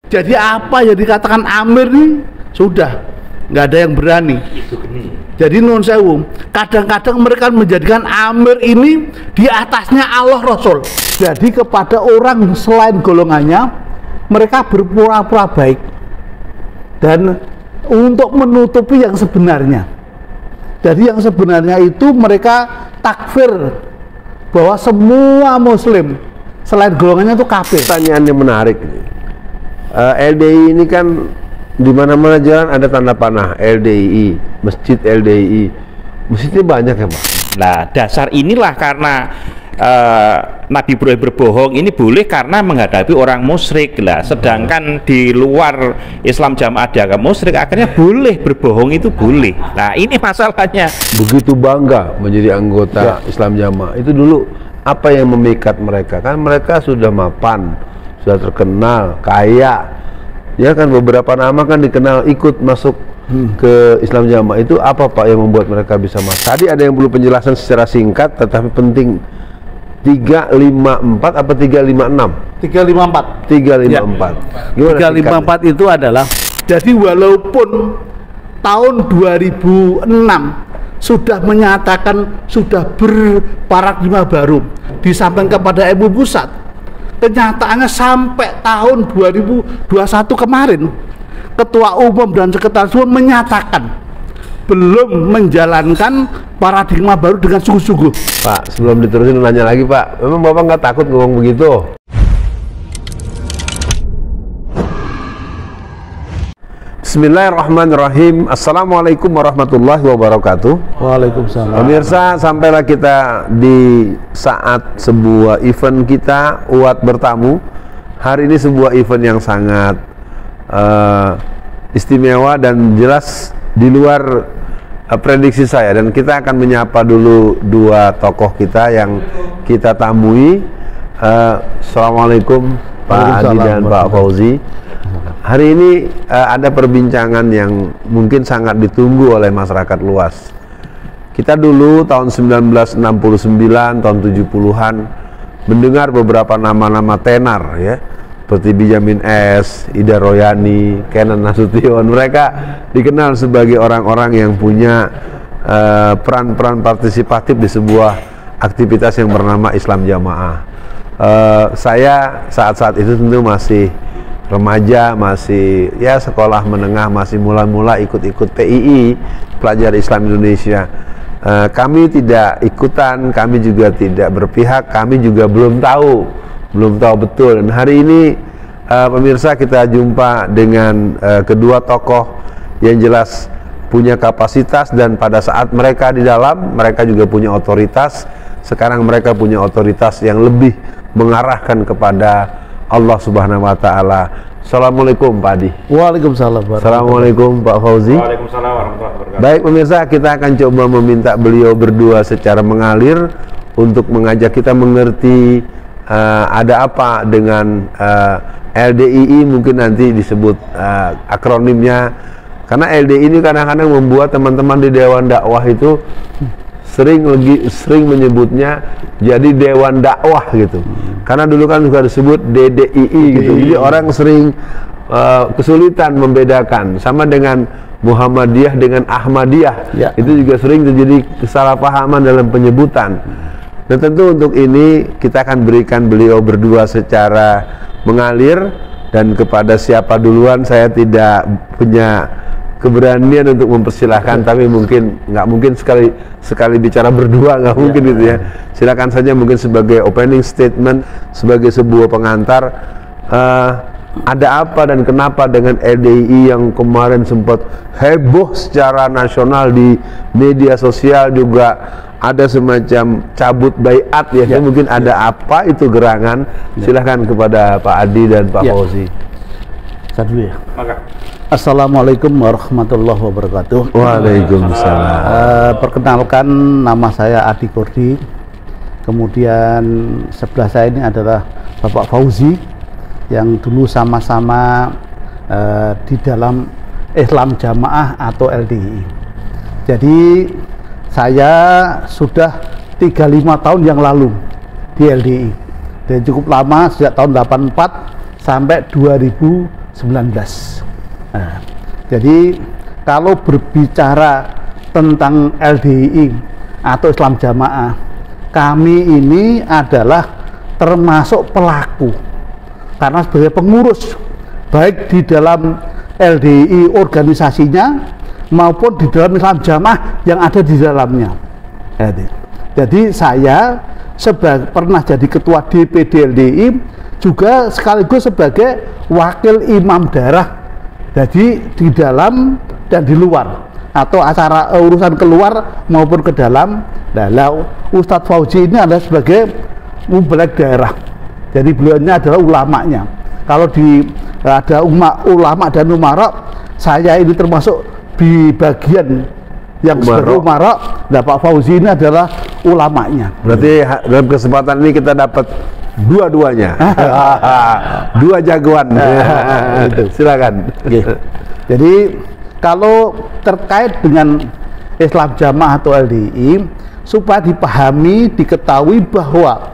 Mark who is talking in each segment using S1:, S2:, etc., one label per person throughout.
S1: Jadi apa yang dikatakan Amir nih sudah nggak ada yang berani. Jadi nun sewu, kadang-kadang mereka menjadikan Amir ini di atasnya Allah Rasul. Jadi kepada orang selain golongannya mereka berpura-pura baik dan untuk menutupi yang sebenarnya. Jadi yang sebenarnya itu mereka takfir bahwa semua Muslim selain golongannya itu kafir.
S2: Pertanyaan yang menarik nih. LDI ini kan di mana-mana jalan ada tanda panah LDII, masjid LDII. Masjidnya banyak ya Pak?
S3: Nah dasar inilah karena Nabi Ibrahim berbohong ini boleh karena menghadapi orang musyrik lah. Sedangkan di luar Islam jamaah di agama musyrik akhirnya boleh berbohong itu boleh. Nah ini masalahnya.
S2: Begitu bangga menjadi anggota Islam jamaah. Itu dulu apa yang memikat mereka? Kan mereka sudah mapan, sudah terkenal, kaya. Ya kan beberapa nama kan dikenal ikut masuk ke Islam jamaah. Itu apa Pak yang membuat mereka bisa masuk? Tadi ada yang perlu penjelasan secara singkat tetapi penting. 354 apa 356?
S1: 354.
S2: 354.
S1: Ya.
S2: Gimana
S1: 354 itu adalah jadi walaupun tahun 2006 sudah menyatakan sudah berparadigma baru disampaikan kepada MUI Pusat, kenyataannya sampai tahun 2021 kemarin Ketua Umum dan Sekretaris Umum menyatakan belum menjalankan paradigma baru dengan sungguh-sungguh.
S2: Pak, sebelum diterusin nanya lagi Pak, memang Bapak nggak takut ngomong begitu? Bismillahirrahmanirrahim. Assalamualaikum warahmatullahi wabarakatuh.
S1: Waalaikumsalam.
S2: Pemirsa, sampailah kita di saat sebuah event kita UAT bertamu. Hari ini sebuah event yang sangat istimewa dan jelas di luar prediksi saya, dan kita akan menyapa dulu dua tokoh kita yang kita tamui. Assalamualaikum Pak Adi dan Pak Fauzi. Hari ini ada perbincangan yang mungkin sangat ditunggu oleh masyarakat luas. Kita dulu tahun 1969, tahun 70-an mendengar beberapa nama-nama tenar ya, seperti Benyamin S, Ida Royani, Kenan Nasution. Mereka dikenal sebagai orang-orang yang punya peran-peran partisipatif di sebuah aktivitas yang bernama Islam Jamaah. Saya saat-saat itu tentu masih remaja, masih ya sekolah menengah, masih mula-mula ikut-ikut PII, Pelajar Islam Indonesia. Kami tidak ikutan, kami juga tidak berpihak, kami juga belum tahu betul. Dan hari ini pemirsa, kita jumpa dengan kedua tokoh yang jelas punya kapasitas, dan pada saat mereka di dalam, mereka juga punya otoritas. Sekarang mereka punya otoritas yang lebih mengarahkan kepada Allah Subhanahu wa Ta'ala. Assalamualaikum Pak Adi.
S1: Waalaikumsalam.
S2: Assalamualaikum Pak Fauzi.
S3: Waalaikumsalam warahmatullahi wabarakatuh.
S2: Baik pemirsa, kita akan coba meminta beliau berdua secara mengalir untuk mengajak kita mengerti ada apa dengan LDII, mungkin nanti disebut akronimnya, karena LDII ini kadang-kadang membuat teman-teman di Dewan Dakwah itu sering menyebutnya jadi Dewan Dakwah gitu, karena dulu kan juga disebut DDII gitu, jadi orang sering kesulitan membedakan, sama dengan Muhammadiyah dengan Ahmadiyah ya. Itu juga sering terjadi kesalahpahaman dalam penyebutan. Dan tentu untuk ini kita akan berikan beliau berdua secara mengalir, dan kepada siapa duluan saya tidak punya keberanian untuk mempersilahkan, tapi nggak mungkin sekali bicara berdua, nggak mungkin gitu ya. Silakan saja mungkin sebagai opening statement, sebagai sebuah pengantar. Ada apa dan kenapa dengan LDII yang kemarin sempat heboh secara nasional di media sosial, juga ada semacam cabut baiat ya. Mungkin ada apa itu gerangan? Silahkan kepada Pak Adi dan Pak Fauzi.
S1: Saya dulu ya.
S3: Maka.
S1: Assalamualaikum warahmatullahi wabarakatuh.
S2: Waalaikumsalam.
S1: Perkenalkan, nama saya Adi Kurdi. Kemudian sebelah saya ini adalah Bapak Fauzi, yang dulu sama-sama di dalam Islam Jamaah atau LDII. Jadi saya sudah 35 tahun yang lalu di LDII, dan cukup lama, sejak tahun 84 sampai 2011 Nah, jadi kalau berbicara tentang LDII atau Islam Jamaah, kami ini adalah termasuk pelaku karena sebagai pengurus baik di dalam LDII organisasinya maupun di dalam Islam Jamaah yang ada di dalamnya. Jadi saya pernah jadi ketua DPD LDII juga sekaligus sebagai wakil imam daerah, jadi di dalam dan di luar atau acara urusan keluar maupun ke dalam. Nah, Ustadz Fauzi ini adalah sebagai mubalek daerah, jadi beliaunya adalah ulamanya. Kalau ada ulama dan umara, saya ini termasuk di bagian yang sebagai umara. Nah, Pak Fauzi ini adalah ulamanya.
S2: Berarti dalam kesempatan ini kita dapat dua-duanya. Dua jagoan. Silakan.
S1: Jadi kalau terkait dengan Islam Jamaah atau LDII, supaya dipahami, diketahui bahwa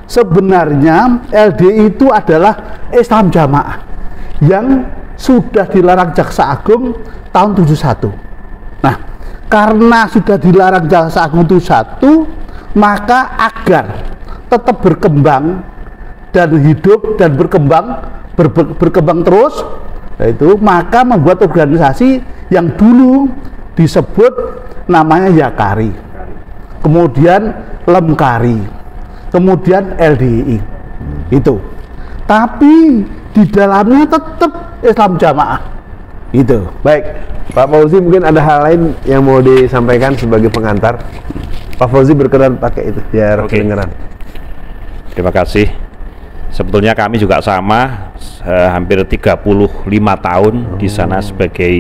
S1: sebenarnya LDII itu adalah Islam Jamaah yang sudah dilarang Jaksa Agung tahun 71. Nah, karena sudah dilarang Jaksa Agung 71, maka agar tetap berkembang dan hidup dan berkembang terus, yaitu maka membuat organisasi yang dulu disebut namanya Yakari, kemudian Lemkari, kemudian LDII itu, tapi di dalamnya tetap Islam Jamaah itu.
S2: Baik, Pak Fauzi, mungkin ada hal lain yang mau disampaikan sebagai pengantar. Pak Fauzi berkenan pakai itu biar kedengaran.
S3: Terima kasih. Sebetulnya kami juga sama, hampir 35 tahun di sana sebagai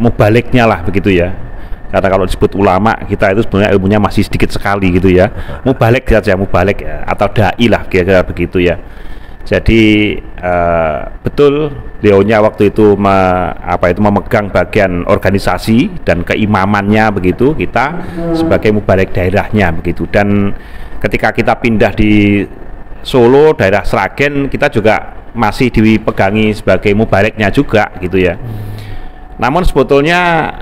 S3: mubaliknya lah begitu ya. Karena kalau disebut ulama, kita itu sebenarnya ilmunya masih sedikit sekali gitu ya. Mubalik saja, mubalik ya, atau dai lah kira-kira begitu ya. Jadi betul beliaunya waktu itu memegang bagian organisasi dan keimamannya begitu, kita sebagai mubalik daerahnya begitu. Dan ketika kita pindah di Solo, daerah Sragen, kita juga masih dipegangi sebagai mubaliknya juga gitu ya. Namun sebetulnya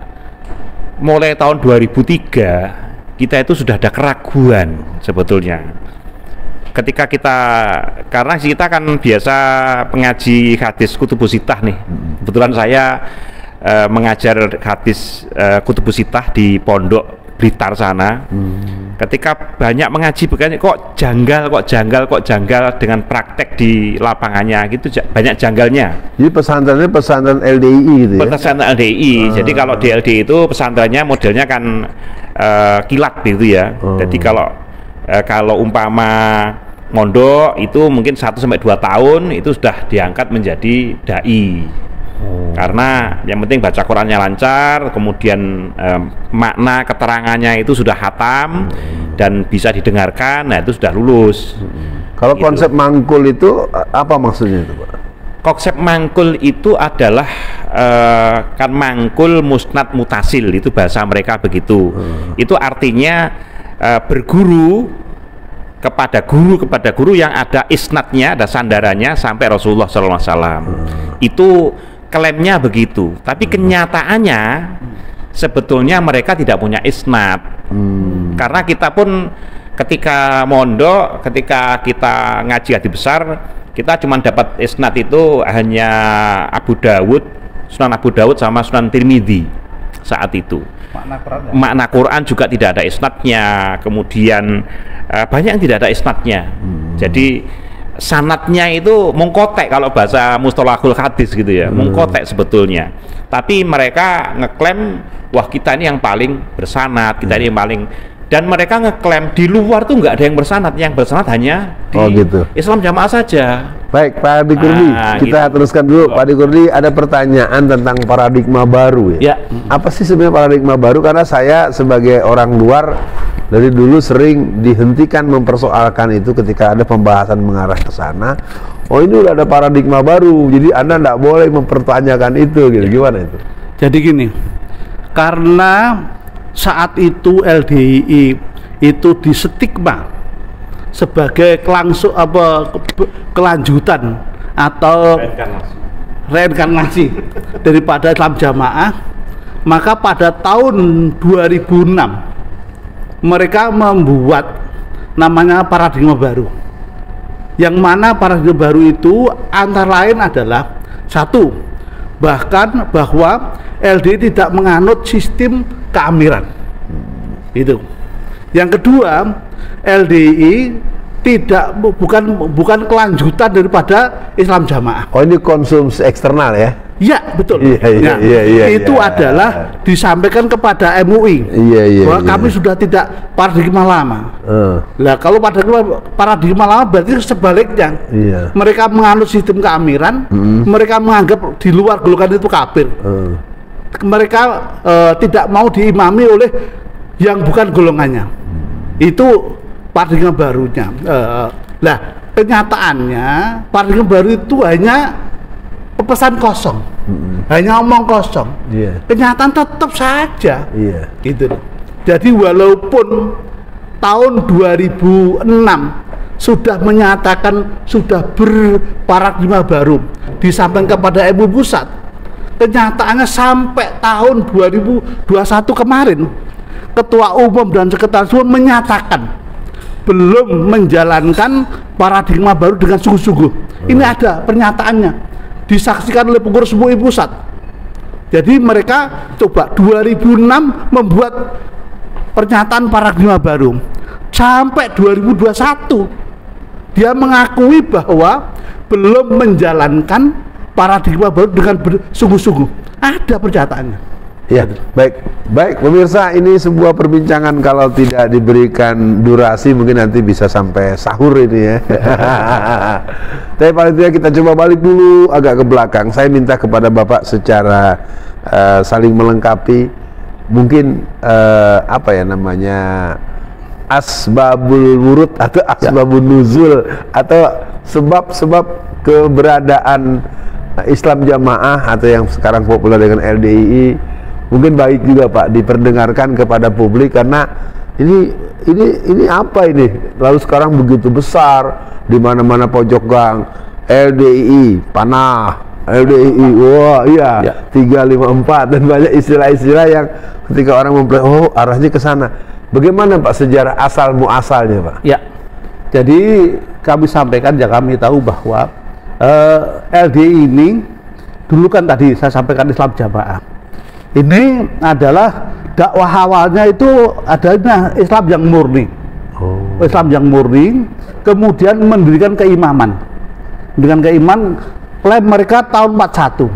S3: mulai tahun 2003 kita itu sudah ada keraguan sebetulnya. Ketika karena kita kan biasa mengaji hadis Kutubus Sittah nih. Kebetulan saya mengajar hadis Kutubus Sittah di pondok Blitar sana. Ketika banyak mengaji begini, kok janggal dengan praktek di lapangannya gitu, banyak janggalnya.
S2: Jadi pesantren LDII gitu ya? Pesantren
S3: LDII. Jadi kalau di LDII itu pesantrennya modelnya kan kilat gitu ya. Jadi kalau umpama mondok itu mungkin 1 sampai 2 tahun itu sudah diangkat menjadi dai. Karena yang penting baca Qurannya lancar, kemudian makna keterangannya itu sudah hatam dan bisa didengarkan, nah itu sudah lulus.
S2: Kalau gitu. Konsep mangkul itu apa maksudnya itu, Pak?
S3: Konsep mangkul itu adalah kan mangkul musnad mutasil, itu bahasa mereka begitu. Itu artinya berguru kepada guru yang ada isnadnya, ada sandarannya sampai Rasulullah SAW. Itu klaimnya begitu, tapi kenyataannya sebetulnya mereka tidak punya isnad. Karena kita pun ketika mondok, ketika kita ngaji hadis besar, kita cuma dapat isnad itu hanya Sunan Abu Dawud sama Sunan Tirmidzi saat itu. Makna Quran juga tidak ada isnadnya, kemudian banyak yang tidak ada isnadnya. Jadi sanatnya itu mungkotek kalau bahasa mustalahul hadis gitu ya, mungkotek sebetulnya. Tapi mereka ngeklaim, wah kita ini yang paling bersanat, kita ini yang paling, dan mereka ngeklaim di luar tuh nggak ada yang bersanat hanya di
S2: gitu.
S3: Islam Jamaah saja.
S2: Baik, Pak Adi Kurdi, kita teruskan dulu. Pak Adi Kurdi, ada pertanyaan tentang paradigma baru ya. Apa sih sebenarnya paradigma baru? Karena saya sebagai orang luar dari dulu sering dihentikan mempersoalkan itu ketika ada pembahasan mengarah ke sana. Oh, ini udah ada paradigma baru, jadi Anda nggak boleh mempertanyakan itu, gitu. Gimana itu?
S1: Jadi gini, karena saat itu LDII itu distigma sebagai kelanjutan atau reinkarnasi daripada Islam Jamaah, maka pada tahun 2006 mereka membuat namanya paradigma baru, yang mana paradigma baru itu antara lain adalah satu, bahkan bahwa LDI tidak menganut sistem keamiran. Itu. Yang kedua, LDI bukan kelanjutan daripada Islam Jamaah.
S2: Oh, ini konsumsi eksternal ya?
S1: Iya, betul. Itu adalah disampaikan kepada MUI bahwa kami sudah tidak paradigma lama. Nah, kalau paradigma lama berarti sebaliknya. Mereka menganut sistem keamiran, mereka menganggap di luar golongan itu kafir. Mereka tidak mau diimami oleh yang bukan golongannya. Itu paradigma barunya. Nah, kenyataannya paradigma baru itu hanya pesan kosong, hanya omong kosong. Kenyataan tetap saja. Gitu. Jadi walaupun tahun 2006 sudah menyatakan sudah berparadigma baru disampaikan kepada MUI pusat, kenyataannya sampai tahun 2021 kemarin Ketua Umum dan Sekretaris Umum menyatakan belum menjalankan paradigma baru dengan sungguh-sungguh. Ini ada pernyataannya, disaksikan oleh pengurus MUI pusat. Jadi mereka coba 2006 membuat pernyataan paradigma baru, sampai 2021 dia mengakui bahwa belum menjalankan paradigma baru dengan sungguh-sungguh. Ada pernyataannya.
S2: Ya, baik pemirsa, ini sebuah perbincangan kalau tidak diberikan durasi mungkin nanti bisa sampai sahur ini ya. Tapi paling tidak kita coba balik dulu agak ke belakang. Saya minta kepada Bapak secara saling melengkapi, mungkin apa ya namanya, asbabul wurud atau asbabun nuzul, atau sebab-sebab keberadaan Islam Jamaah atau yang sekarang populer dengan LDII. Mungkin baik juga Pak diperdengarkan kepada publik, karena ini apa ini? Lalu sekarang begitu besar di mana-mana pojok gang, LDII panah, LDII, wah iya, 354 dan banyak istilah-istilah yang ketika orang mempelajari, oh arahnya ke sana. Bagaimana Pak sejarah asal muasalnya Pak?
S1: Ya, jadi kami sampaikan, ya kami tahu bahwa LDII ini dulu kan tadi saya sampaikan Islam Jamaah. Ini adalah dakwah awalnya itu adanya Islam yang murni. Islam yang murni, kemudian mendirikan keimaman. Dengan keimaman, klaim mereka tahun 41.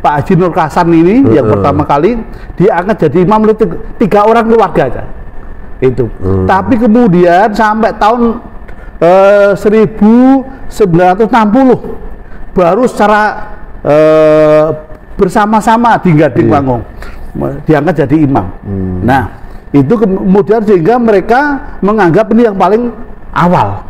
S1: Pak Haji Nur Hasan ini yang pertama kali diangkat jadi imam oleh 3 orang keluarga aja. Itu. Tapi kemudian sampai tahun 1960 baru secara bersama-sama di Gading Wangung diangkat jadi imam. Nah, itu kemudian sehingga mereka menganggap ini yang paling awal.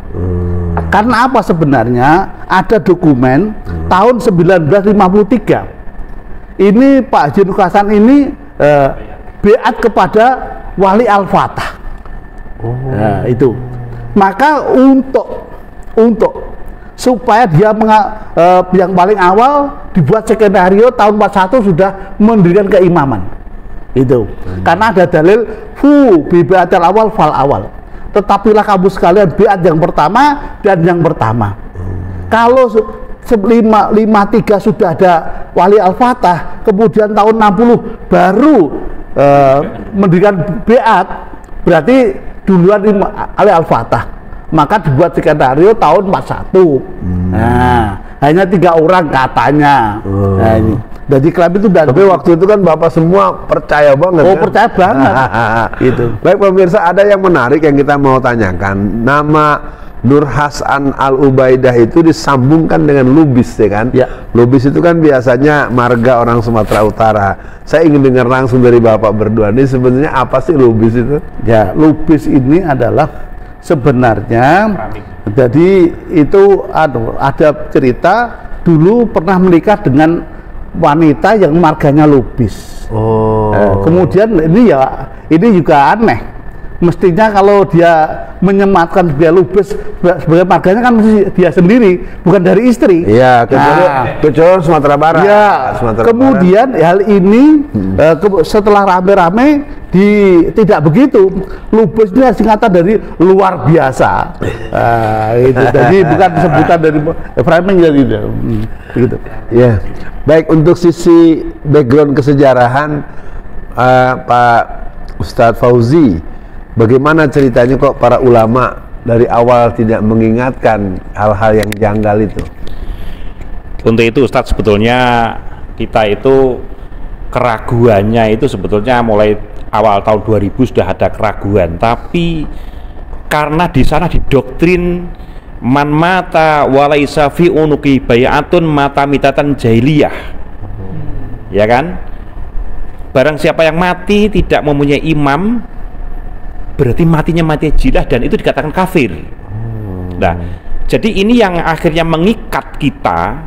S1: Karena apa sebenarnya? Ada dokumen tahun 1953. Ini Pak Haji Nur Hasan ini beat kepada Wali Al-Fatah. Nah, itu. Maka untuk supaya dia yang paling awal dibuat skenario tahun 41 sudah mendirikan keimaman. Itu. Karena ada dalil bi'atil awal fal awal. Tetapilah kamu sekalian biat yang pertama dan yang pertama. Kalau 53 sudah ada Wali Al-Fatah, kemudian tahun 60 baru mendirikan biat, berarti duluan Wali Al-Fatah. Maka dibuat skenario tahun 41. Nah, hanya 3 orang katanya. Nah, ini. Jadi klaim itu dan
S2: tapi waktu itu kan Bapak semua percaya banget.
S1: Oh, kan? Percaya banget. Itu.
S2: Baik pemirsa, ada yang menarik yang kita mau tanyakan. Nama Nur Hasan Al-Ubaidah itu disambungkan dengan Lubis, ya kan? Ya. Lubis itu kan biasanya marga orang Sumatera Utara. Saya ingin dengar langsung dari Bapak berdua. Ini sebenarnya apa sih Lubis itu?
S1: Ya, Lubis ini adalah sebenarnya, jadi itu ada cerita dulu pernah menikah dengan wanita yang marganya Lubis. Kemudian ini juga aneh, mestinya kalau dia menyematkan sebagai lubes sebagai marganya kan mesti dia sendiri, bukan dari istri.
S2: Iya, kecuali Sumatera Barat.
S1: Ya,
S2: Sumatera
S1: kemudian
S2: Barat.
S1: hal ini setelah rame-rame tidak begitu. Lubes ini singkatan dari luar biasa. Itu jadi bukan sebutan dari framing jadi begitu.
S2: Ya, baik, untuk sisi background kesejarahan Pak Ustadz Fauzi, bagaimana ceritanya kok para ulama dari awal tidak mengingatkan hal-hal yang janggal itu?
S3: Untuk itu Ustadz, sebetulnya kita itu keraguannya itu sebetulnya mulai awal tahun 2000 sudah ada keraguan, tapi karena di sana didoktrin man mata walaisa fi unuki bayatun mata mitatan jahiliyah, ya kan? Barang siapa yang mati tidak mempunyai imam, berarti matinya mati jilah, dan itu dikatakan kafir. Nah, jadi ini yang akhirnya mengikat kita,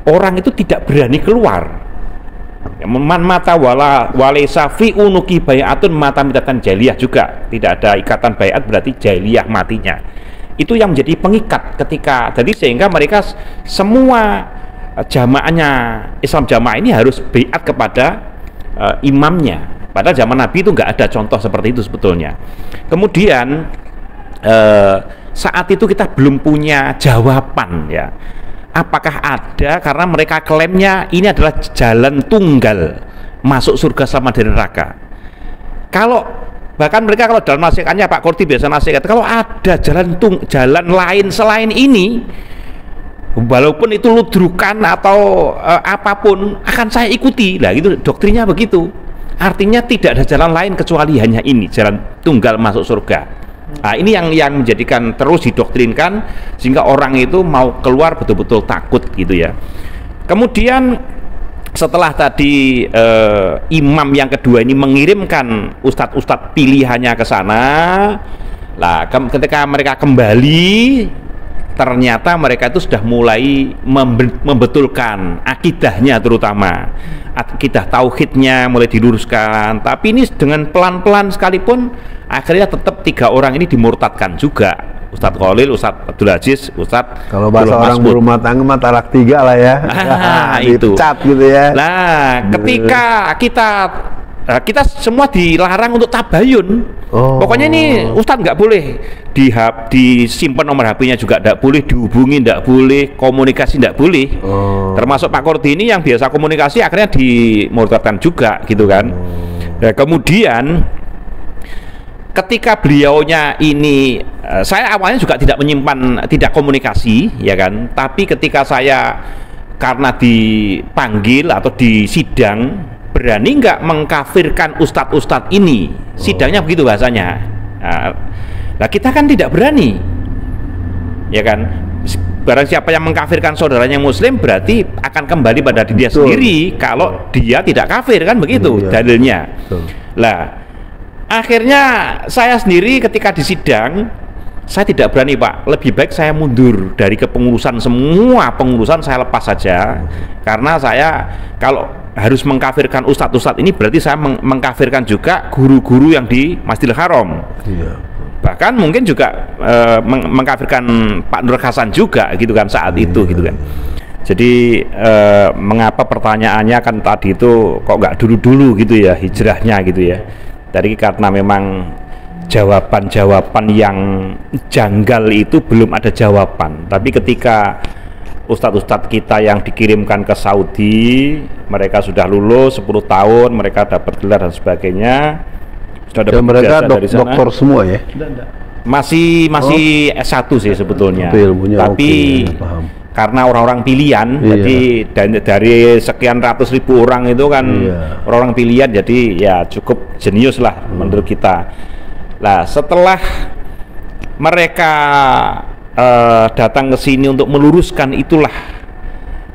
S3: orang itu tidak berani keluar. Man mata walaisa fi unuki bayatun mata mitatan jahiliyah, juga tidak ada ikatan bayat, berarti jahiliyah matinya. Itu yang menjadi pengikat ketika, jadi sehingga mereka semua jamaahnya Islam jamaah ini harus baiat kepada imamnya. Padahal zaman Nabi itu nggak ada contoh seperti itu sebetulnya. Kemudian saat itu kita belum punya jawaban, ya. Apakah ada, karena mereka klaimnya ini adalah jalan tunggal masuk surga sama dari neraka. Kalau bahkan mereka kalau dalam nasihatnya Pak Korti biasa nasihat, kalau ada jalan lain selain ini, walaupun itu ludrukan atau apapun, akan saya ikuti. Lah itu doktrinnya begitu. Artinya tidak ada jalan lain kecuali hanya ini, jalan tunggal masuk surga. Nah, ini yang menjadikan terus didoktrinkan sehingga orang itu mau keluar betul-betul takut gitu ya. Kemudian setelah tadi imam yang kedua ini mengirimkan ustadz-ustadz pilihannya ke sana, lah ketika mereka kembali, ternyata mereka itu sudah mulai membetulkan akidahnya, terutama akidah tauhidnya mulai diluruskan. Tapi ini dengan pelan-pelan sekalipun akhirnya tetap 3 orang ini dimurtadkan juga. Ustadz Khalil, Ustadz Abdul Aziz, Ustadz
S2: kalau bahasa orang berumah tangga mah talak 3 lah ya.
S3: Itu
S2: dicat gitu ya.
S3: Nah, ketika kita semua dilarang untuk tabayun. Pokoknya ini Ustadz nggak boleh disimpan nomor HP-nya, juga nggak boleh dihubungi, nggak boleh komunikasi, nggak boleh. Termasuk Pak Kordi ini yang biasa komunikasi akhirnya dimurtadkan juga gitu kan. Nah, kemudian ketika beliaunya ini, saya awalnya juga tidak komunikasi, ya kan. Tapi ketika saya karena dipanggil atau disidang, berani nggak mengkafirkan ustadz-ustadz ini, sidangnya begitu bahasanya. Nah, kita kan tidak berani, ya kan. Barang siapa yang mengkafirkan saudaranya muslim berarti akan kembali pada dirinya sendiri kalau dia tidak kafir, kan begitu dalilnya. Lah, akhirnya saya sendiri ketika disidang, saya tidak berani, Pak. Lebih baik saya mundur dari kepengurusan, semua pengurusan saya lepas saja. Karena saya kalau harus mengkafirkan ustadz-ustadz ini berarti saya mengkafirkan juga guru-guru yang di Masjidil Haram. Bahkan mungkin juga mengkafirkan Pak Nur Hasan juga gitu kan saat itu gitu kan. Jadi mengapa pertanyaannya kan tadi itu kok nggak dulu-dulu gitu ya hijrahnya gitu ya. Tadi karena memang jawaban-jawaban yang janggal itu belum ada jawaban. Tapi ketika ustadz-ustadz kita yang dikirimkan ke Saudi, mereka sudah lulus 10 tahun, mereka dapat gelar dan sebagainya, sudah dapat
S2: mereka
S3: dari sana.
S2: doktor semua ya?
S3: Masih S1 sih sebetulnya.
S2: Tapi
S3: karena orang-orang pilihan, jadi dari sekian ratus ribu orang itu kan orang-orang pilihan, jadi ya cukup jenius lah menurut kita. Nah, setelah mereka datang ke sini untuk meluruskan itulah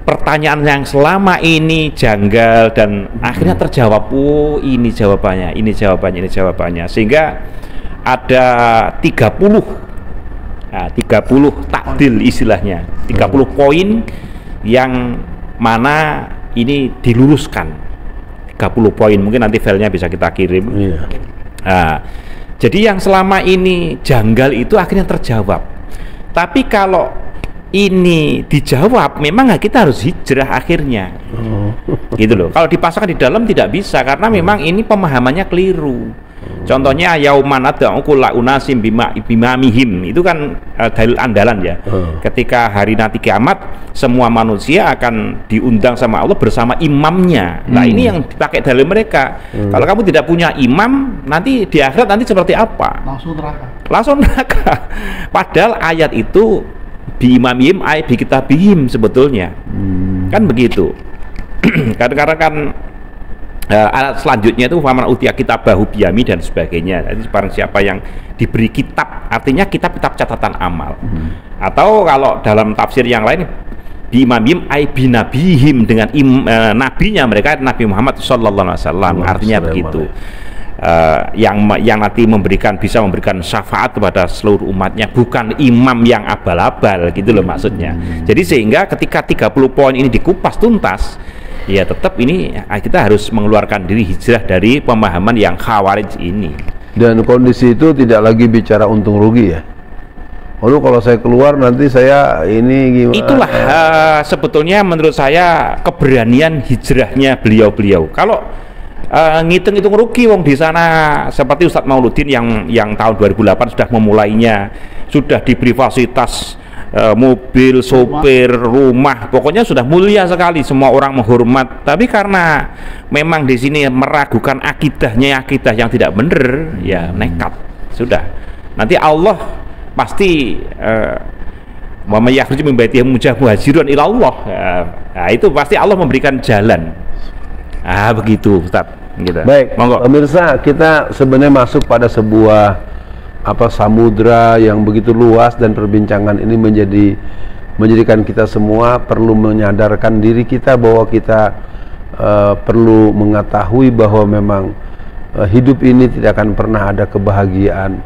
S3: pertanyaan yang selama ini janggal dan akhirnya terjawab. Ini jawabannya, ini jawabannya, ini jawabannya, sehingga ada 30 takdil istilahnya, 30 poin yang mana ini diluruskan. 30 poin, mungkin nanti filenya bisa kita kirim. Nah, jadi yang selama ini janggal itu akhirnya terjawab. Tapi kalau ini dijawab, memang kita harus hijrah akhirnya. Gitu loh. Kalau dipasangkan di dalam tidak bisa, karena memang ini pemahamannya keliru. Contohnya yauman ad'u kulla unasim bimamihim, itu kan dalil andalan ya. Ketika hari nanti kiamat, semua manusia akan diundang sama Allah bersama imamnya. Nah, ini yang dipakai dalil mereka. Kalau kamu tidak punya imam, nanti di akhirat nanti seperti apa? Langsung neraka. Padahal ayat itu bi imamihim ay bi kitabihim sebetulnya. Kan begitu. Karena kan alat selanjutnya itu faman utiya kitabahu biyami dan sebagainya. Jadi barang siapa yang diberi kitab, artinya kitab-kitab catatan amal. Atau kalau dalam tafsir yang lain bi imamihim ay bi nabihim, dengan nabinya mereka, Nabi Muhammad sallallahu alaihi wasallam. Artinya begitu. Yang nanti bisa memberikan syafaat kepada seluruh umatnya, bukan imam yang abal-abal gitu loh maksudnya. Jadi sehingga ketika 30 poin ini dikupas tuntas, ya tetap ini kita harus mengeluarkan diri, hijrah dari pemahaman yang khawarij ini.
S2: Dan kondisi itu tidak lagi bicara untung rugi ya. Lalu kalau saya keluar nanti saya ini gimana?
S3: Itulah sebetulnya menurut saya keberanian hijrahnya beliau-beliau. Kalau ngitung-ngitung rugi, wong di sana seperti Ustadz Mauludin yang tahun 2008 sudah memulainya, sudah diberi fasilitas mobil, sopir, rumah, pokoknya sudah mulia sekali, semua orang menghormat. Tapi karena memang di sini meragukan akidahnya, akidah yang tidak benar, ya nekat. Sudah. Nanti Allah pasti wa may yakhruju min baitihi muhajiran ila Allah. Nah, itu pasti Allah memberikan jalan. Begitu, Ustaz. Gitu.
S2: Baik, pemirsa, kita sebenarnya masuk pada sebuah samudra yang begitu luas, dan perbincangan ini menjadikan kita semua perlu menyadarkan diri kita bahwa kita perlu mengetahui bahwa memang hidup ini tidak akan pernah ada kebahagiaan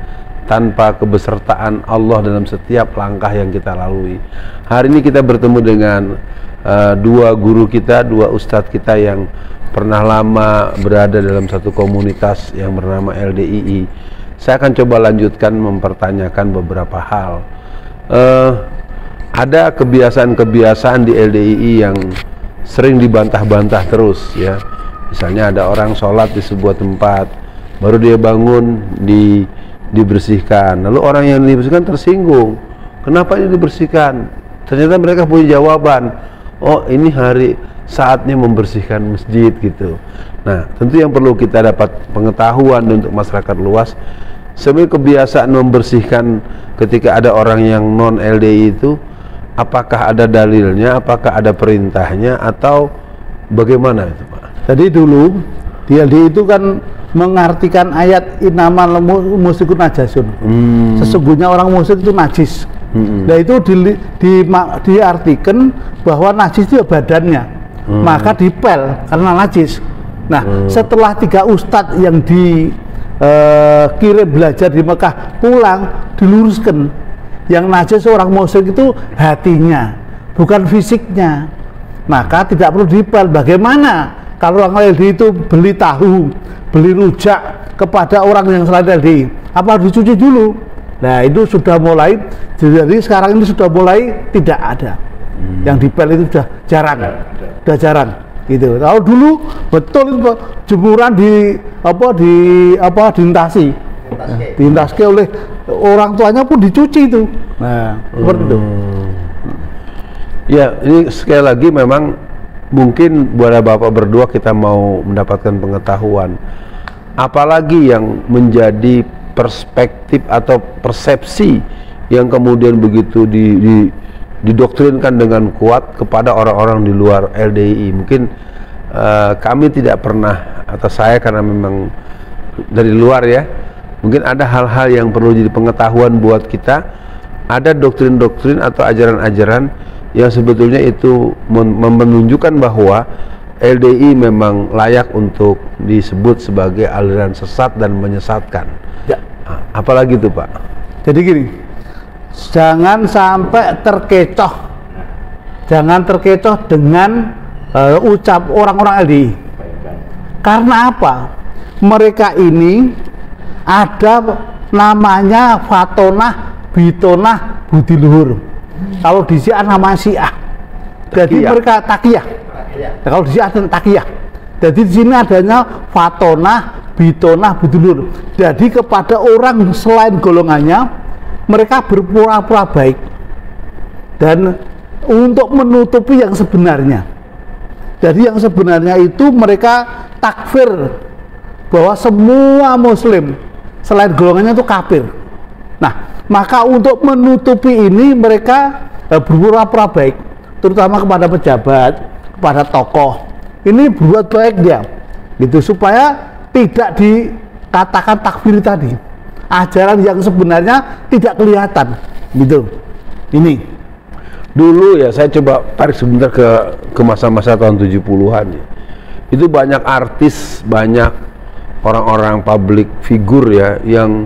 S2: tanpa kebesertaan Allah dalam setiap langkah yang kita lalui. Hari ini kita bertemu dengan dua guru kita, dua ustadz kita yang pernah lama berada dalam satu komunitas yang bernama LDII. Saya akan coba lanjutkan mempertanyakan beberapa hal. Ada kebiasaan-kebiasaan di LDII yang sering dibantah-bantah terus ya. Misalnya ada orang sholat di sebuah tempat, baru dia bangun dibersihkan. Lalu orang yang dibersihkan tersinggung. Kenapa ini dibersihkan? Ternyata mereka punya jawaban. Oh, ini saatnya membersihkan masjid gitu. Nah, tentu yang perlu kita dapat pengetahuan untuk masyarakat luas, sebenarnya kebiasaan membersihkan ketika ada orang yang non LDI itu, apakah ada dalilnya, apakah ada perintahnya, atau bagaimana itu, Pak?
S1: Jadi dulu di LDI itu kan mengartikan ayat innamal musyrikun najasun. Sesungguhnya orang musyrik itu najis. Nah, itu diartikan bahwa najis itu badannya, maka dipel karena najis. Nah, setelah 3 ustadz yang dikirim belajar di Mekah pulang, diluruskan yang najis orang musyrik itu hatinya, bukan fisiknya, maka tidak perlu dipel. Bagaimana kalau orang LDI itu beli tahu, beli rujak kepada orang yang selain LDI, apa harus dicuci dulu? Nah, itu sudah mulai, jadi sekarang ini sudah mulai tidak ada. Yang dipel itu sudah jarang, gitu. Kalau dulu betul itu jemuran diintaske oleh orang tuanya pun dicuci itu. Nah, seperti itu.
S2: Ya, ini sekali lagi memang mungkin buat bapak berdua kita mau mendapatkan pengetahuan, apalagi yang menjadi perspektif atau persepsi yang kemudian begitu didoktrinkan dengan kuat kepada orang-orang di luar LDII. Mungkin kami tidak pernah, atau saya karena memang dari luar ya, mungkin ada hal-hal yang perlu jadi pengetahuan buat kita. Ada doktrin-doktrin atau ajaran-ajaran yang sebetulnya itu menunjukkan bahwa LDI memang layak untuk disebut sebagai aliran sesat dan menyesatkan. Ya. Apalagi itu, Pak?
S1: Jadi gini, jangan sampai terkecoh dengan ucap orang-orang LDI. Karena apa? Mereka ini ada namanya fatonah, bitonah, budi luhur. Kalau di Syiah namanya Syiah. Jadi mereka takiyah. Kalau di Syiah takiyah. Jadi di sini adanya fatonah, bitonah, budi luhur. Jadi kepada orang selain golongannya, mereka berpura-pura baik. Dan untuk menutupi yang sebenarnya. Jadi yang sebenarnya itu mereka takfir bahwa semua muslim selain golongannya itu kafir. Nah, maka untuk menutupi ini mereka berpura-pura baik, terutama kepada pejabat, kepada tokoh. Ini berbuat baik dia, gitu, supaya tidak dikatakan takfir tadi. Ajaran yang sebenarnya tidak kelihatan, gitu. Ini.
S2: Dulu ya, saya coba tarik sebentar ke masa-masa tahun 70-an ya. Itu banyak artis, banyak orang-orang publik figur ya yang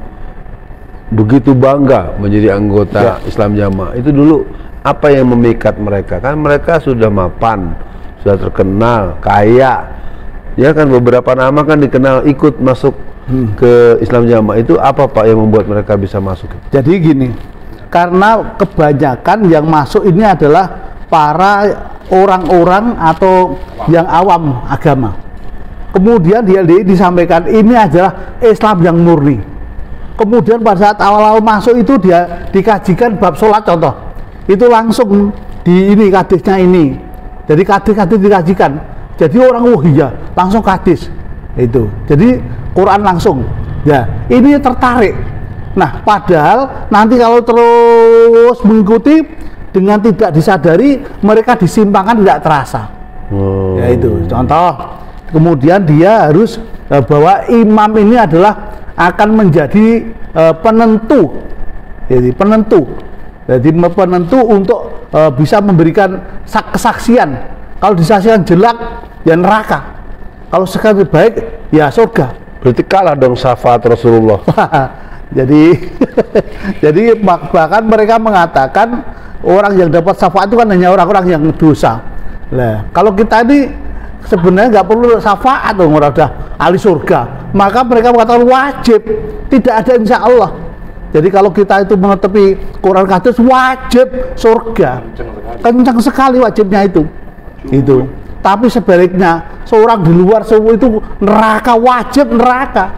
S2: begitu bangga menjadi anggota Islam Jamaah. Itu dulu apa yang memikat mereka? Kan mereka sudah mapan, sudah terkenal, kaya. Ya kan, beberapa nama kan dikenal ikut masuk ke Islam Jamaah. Itu apa Pak yang membuat mereka bisa masuk?
S1: Jadi gini, karena kebanyakan yang masuk ini adalah para orang-orang atau yang awam agama. Kemudian dia disampaikan ini adalah Islam yang murni. Kemudian pada saat awal-awal masuk itu dia dikajikan bab sholat contoh. Itu langsung di ini hadisnya ini. Jadi hadis-hadis dikajikan. Jadi orang iya langsung hadis. Itu. Jadi Quran langsung. Ya, ini tertarik. Nah, padahal nanti kalau terus mengikuti dengan tidak disadari, mereka disimpangkan tidak terasa. Ya itu contoh. Kemudian dia harus bahwa imam ini adalah akan menjadi penentu. Jadi penentu. Jadi penentu untuk bisa memberikan kesaksian. Kalau disaksikan jelek, ya neraka. Kalau sekali baik, ya surga.
S2: Berarti kalah dong syafaat Rasulullah.
S1: Jadi bahkan mereka mengatakan orang yang dapat syafaat itu kan hanya orang-orang yang dosa. Nah, kalau kita ini sebenarnya nggak perlu syafaat dong, orang udah ahli surga. Maka mereka mengatakan wajib, tidak ada insya Allah. Jadi kalau kita itu mengetepi Quran hadis wajib surga, kencang sekali wajibnya itu. Itu. Tapi sebaliknya seorang di luar semua itu neraka, wajib neraka.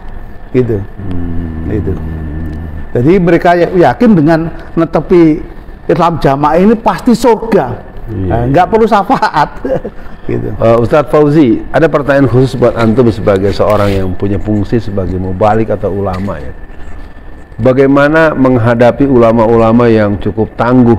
S1: Gitu. Itu. Jadi mereka yakin dengan menepi Islam Jamaah ini pasti surga. Nggak perlu syafaat. Gitu.
S2: Ustadz Fauzi, ada pertanyaan khusus buat antum sebagai seorang yang punya fungsi sebagai mubalik atau ulama ya. Bagaimana menghadapi ulama-ulama yang cukup tangguh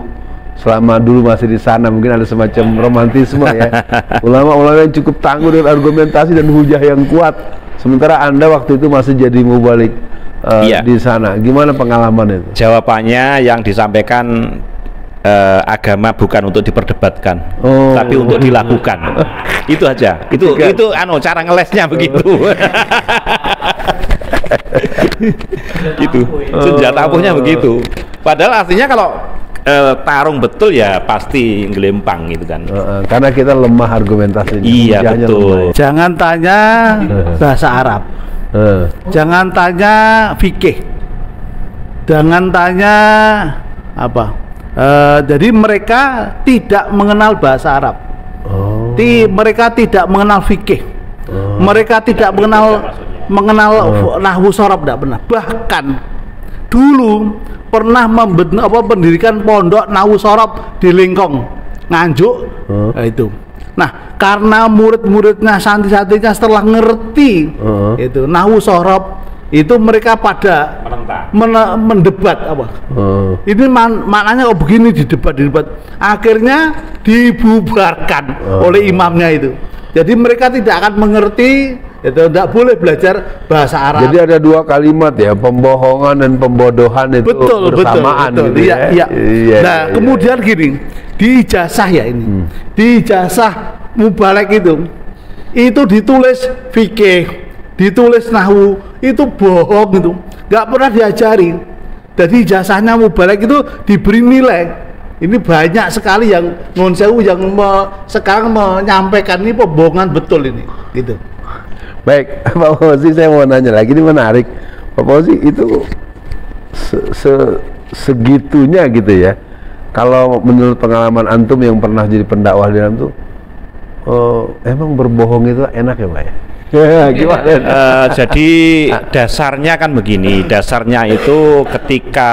S2: selama dulu masih di sana, mungkin ada semacam romantisme ya. Ulama-ulama yang cukup tangguh dengan argumentasi dan hujah yang kuat, sementara Anda waktu itu masih jadi mubalik di sana. Gimana pengalaman itu?
S3: Jawabannya yang disampaikan agama bukan untuk diperdebatkan, tapi untuk dilakukan. Itu aja. Itu cara ngelesnya begitu. Gitu. Senjata ampuhnya begitu. Padahal aslinya kalau tarung betul ya pasti gelempang gitu kan.
S2: Karena kita lemah argumentasinya.
S3: Iya betul.
S1: Jangan tanya bahasa Arab. Jangan tanya fikih. Jangan tanya apa. Jadi mereka tidak mengenal bahasa Arab. Mereka tidak mengenal fikih. Mereka tidak mengenal nahwu shorof, tidak pernah. Bahkan dulu pernah mendirikan pondok nahwu shorof di Lingkong, Nganjuk. Nah, itu. Nah, karena murid-muridnya, santri-santrinya setelah ngerti itu nahwu shorof, itu mereka pada mendebat apa? Ini maknanya kok begini, didebat. Akhirnya dibubarkan oleh imamnya itu. Jadi mereka tidak akan mengerti, itu tidak boleh belajar bahasa Arab.
S2: Jadi ada dua kalimat ya, pembohongan dan pembodohan itu bersamaan.
S1: Betul.
S2: Gitu
S1: Iya. Nah, kemudian gini, di ijazah ya ini, di ijazah mubalek itu ditulis fikih, ditulis nahwu, itu bohong itu, nggak pernah diajari. Jadi ijazahnya mubalek itu diberi nilai. Ini banyak sekali yang Nuwun Sewu yang sekarang menyampaikan ini pembohongan betul ini, gitu.
S2: Baik, Pak Fauzi, saya mau nanya lagi, ini menarik. Pak Fauzi, itu segitunya gitu ya. Kalau menurut pengalaman antum yang pernah jadi pendakwah di dalam tuh, emang berbohong itu enak ya Pak ya? Gimana?
S3: Jadi dasarnya kan begini, dasarnya itu ketika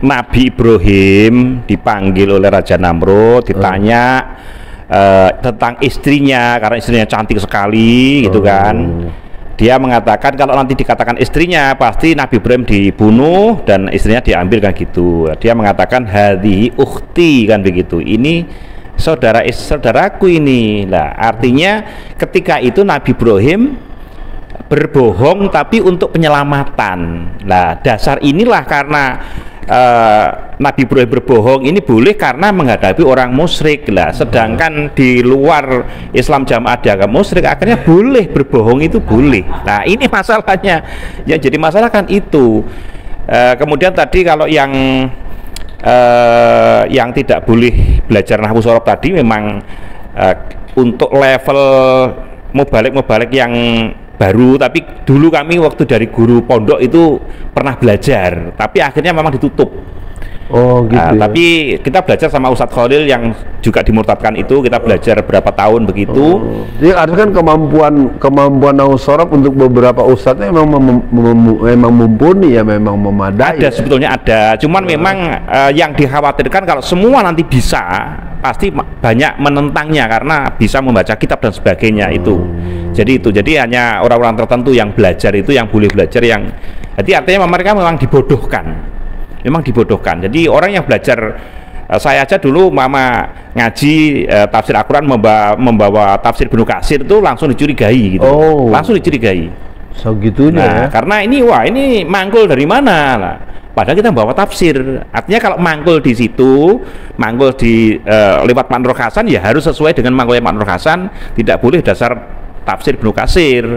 S3: Nabi Ibrahim dipanggil oleh Raja Namrud, ditanya tentang istrinya, karena istrinya cantik sekali gitu kan. Dia mengatakan kalau nanti dikatakan istrinya pasti Nabi Ibrahim dibunuh dan istrinya diambil kan gitu. Dia mengatakan hadhihi ukhti kan begitu. Ini saudaraku ini. Lah artinya ketika itu Nabi Ibrahim berbohong tapi untuk penyelamatan. Lah dasar inilah karena Nabi Ibrahim berbohong ini boleh karena menghadapi orang musyrik. Lah sedangkan di luar Islam jamaah di agama musyrik akhirnya boleh berbohong, itu boleh. Nah ini masalahnya, yang jadi masalah kan itu. Kemudian tadi kalau yang tidak boleh belajar nahwu shorof tadi memang untuk level mubalek yang baru, tapi dulu kami waktu dari guru pondok itu pernah belajar, tapi akhirnya memang ditutup.
S2: Oh gitu.
S3: Ya. Tapi kita belajar sama Ustadz Khalil yang juga dimurtadkan itu, kita belajar berapa tahun begitu.
S2: Jadi ada kan kemampuan nahwu shorof untuk beberapa ustadznya memang mumpuni ya, memang memadai.
S3: Ada sebetulnya ada, cuman memang yang dikhawatirkan kalau semua nanti bisa, pasti banyak menentangnya karena bisa membaca kitab dan sebagainya itu. Jadi hanya orang-orang tertentu yang belajar itu yang boleh belajar, yang jadi artinya mereka memang dibodohkan. Jadi orang yang belajar, saya aja dulu mama ngaji tafsir Al-Quran membawa tafsir Ibnu Katsir itu langsung dicurigai gitu. Langsung dicurigai.
S2: Segitunya ya.
S3: Karena ini mangkul dari mana lah. Padahal kita bawa tafsir. Artinya kalau mangkul di situ, mangkul di lewat Ma'ruf Hasan ya harus sesuai dengan mangkulnya Ma'ruf Hasan, tidak boleh dasar tafsir Ibnu Katsir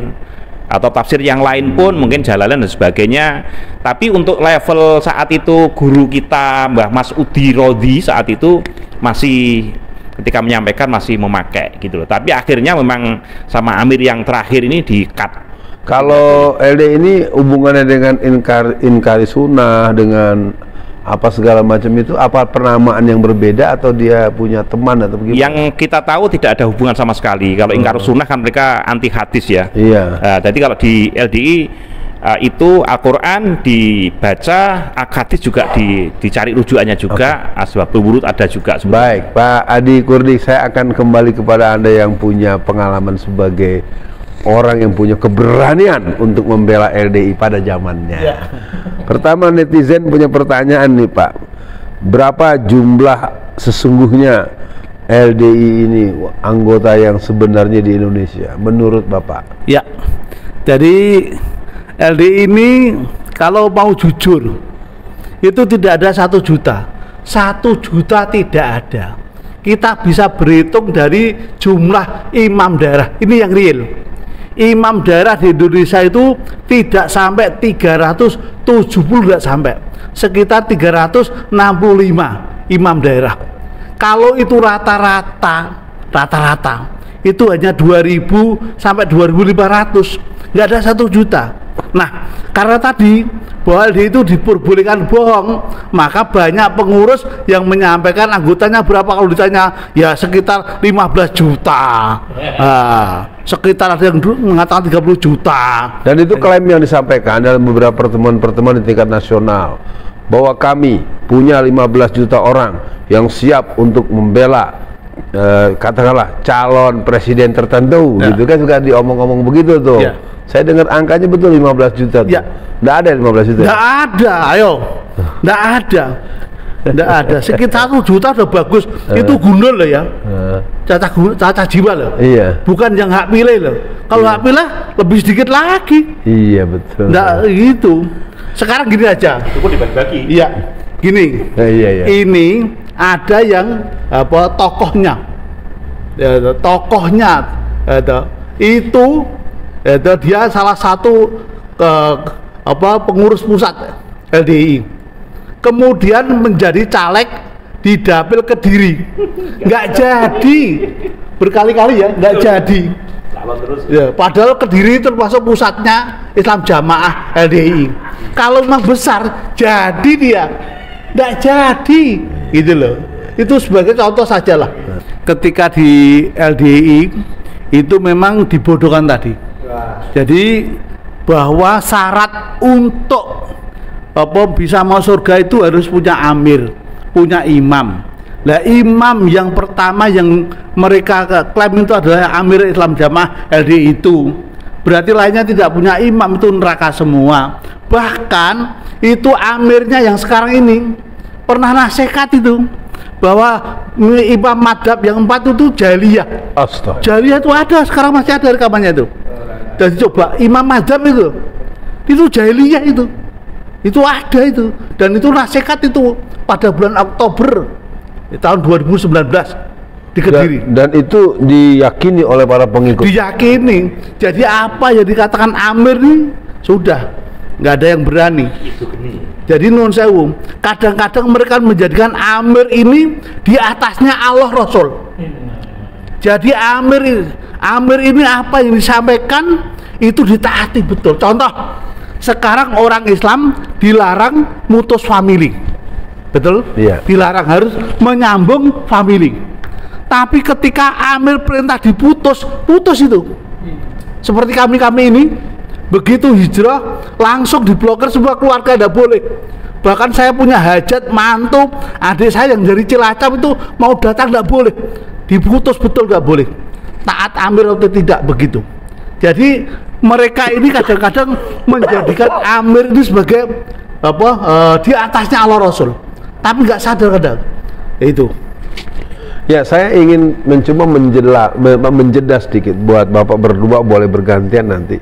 S3: atau tafsir yang lain pun mungkin Jalalain dan sebagainya. Tapi untuk level saat itu guru kita Mbah Mas Udi Rodhi saat itu masih ketika menyampaikan masih memakai gitu loh. Tapi akhirnya memang sama Amir yang terakhir ini di-cut.
S2: Kalau LD ini hubungannya dengan inkari sunnah, dengan apa segala macam itu, apa penamaan yang berbeda atau dia punya teman atau bagaimana?
S3: Yang kita tahu tidak ada hubungan sama sekali. Kalau ingkar sunnah kan mereka anti hadis ya.
S2: Iya.
S3: Jadi kalau di LDI itu Al-Quran dibaca, hadis juga dicari rujukannya juga, asbabul wurud ada juga.
S2: Baik, Pak Adi Kurdi, saya akan kembali kepada Anda yang punya pengalaman sebagai orang yang punya keberanian untuk membela LDI pada zamannya. Ya. Pertama, netizen punya pertanyaan nih Pak, berapa jumlah sesungguhnya LDI ini anggota yang sebenarnya di Indonesia menurut Bapak?
S1: Ya, jadi LDI ini kalau mau jujur itu tidak ada 1 juta. 1 juta tidak ada. Kita bisa berhitung dari jumlah imam daerah. Ini yang real. Imam daerah di Indonesia itu tidak sampai 370, tidak sampai, sekitar 365 imam daerah. Kalau itu rata-rata itu hanya 2000 sampai 2500, nggak ada 1 juta. Nah, karena tadi bahwa LDI itu diperbolehkan bohong, maka banyak pengurus yang menyampaikan anggotanya berapa. Kalau ditanya ya sekitar 15 juta, sekitar ada yang mengatakan 30 juta.
S2: Dan itu klaim yang disampaikan dalam beberapa pertemuan-pertemuan di tingkat nasional, bahwa kami punya 15 juta orang yang siap untuk membela katakanlah calon presiden tertentu, gitu kan, juga diomong-omong begitu tuh. Saya dengar angkanya betul 15 juta tuh. Nggak ada 15 juta.
S1: Nggak ada, ayo. Nggak ada. Sekitar 1 juta udah bagus. Itu gundul loh ya. Cacat jiwa loh.
S2: Iya.
S1: Bukan yang hak pilih loh. Kalau hak pilih lebih sedikit lagi.
S2: Iya betul.
S1: Nggak gitu. Sekarang gini aja.
S3: Cukup dibagi-bagi.
S1: Iya. Gini.
S2: Iya.
S1: Ini ada yang apa tokohnya. Tokohnya itu dia salah satu pengurus pusat LDI, kemudian menjadi caleg di Dapil Kediri, nggak jadi, berkali-kali ya nggak jadi. Ya, padahal Kediri termasuk pusatnya Islam Jamaah LDI. Kalau memang besar, jadi dia. Nggak jadi, gitu loh. Itu sebagai contoh saja lah. Ketika di LDI itu memang dibodohkan tadi. Jadi bahwa syarat untuk bisa mau surga itu harus punya amir, punya imam. Nah, imam yang pertama yang mereka klaim itu adalah amir Islam Jamaah LDI itu. Berarti lainnya tidak punya imam, itu neraka semua. Bahkan itu amirnya yang sekarang ini pernah nasihat itu bahwa imam madhab yang 4 itu jahiliyah.
S2: Astaga.
S1: Jahiliyah itu ada, sekarang masih ada rekamannya itu. Jadi coba imam madhab itu jahiliyah itu ada itu, dan itu nasihat itu pada bulan Oktober tahun 2019 di Kediri.
S2: Dan itu diyakini oleh para pengikut.
S1: Diyakini. Jadi apa yang dikatakan amir nih sudah nggak ada yang berani. Jadi nun sewu, kadang-kadang mereka menjadikan amir ini di atasnya Allah Rasul. Jadi amir ini apa yang disampaikan itu ditaati betul. Contoh, sekarang orang Islam dilarang mutus family, betul?
S2: Iya.
S1: Dilarang, harus menyambung family. Tapi ketika amir perintah diputus, putus itu. Seperti kami ini, begitu hijrah langsung diblokir semua keluarga, tidak boleh. Bahkan saya punya hajat mantu adik saya yang dari Cilacap itu mau datang tidak boleh, diputus betul, tidak boleh. Taat amir atau tidak begitu. Jadi mereka ini kadang-kadang menjadikan amir ini sebagai di atasnya Allah Rasul, tapi nggak sadar kadang itu.
S2: Ya, saya ingin mencoba menjeda sedikit buat Bapak berdua, boleh bergantian nanti.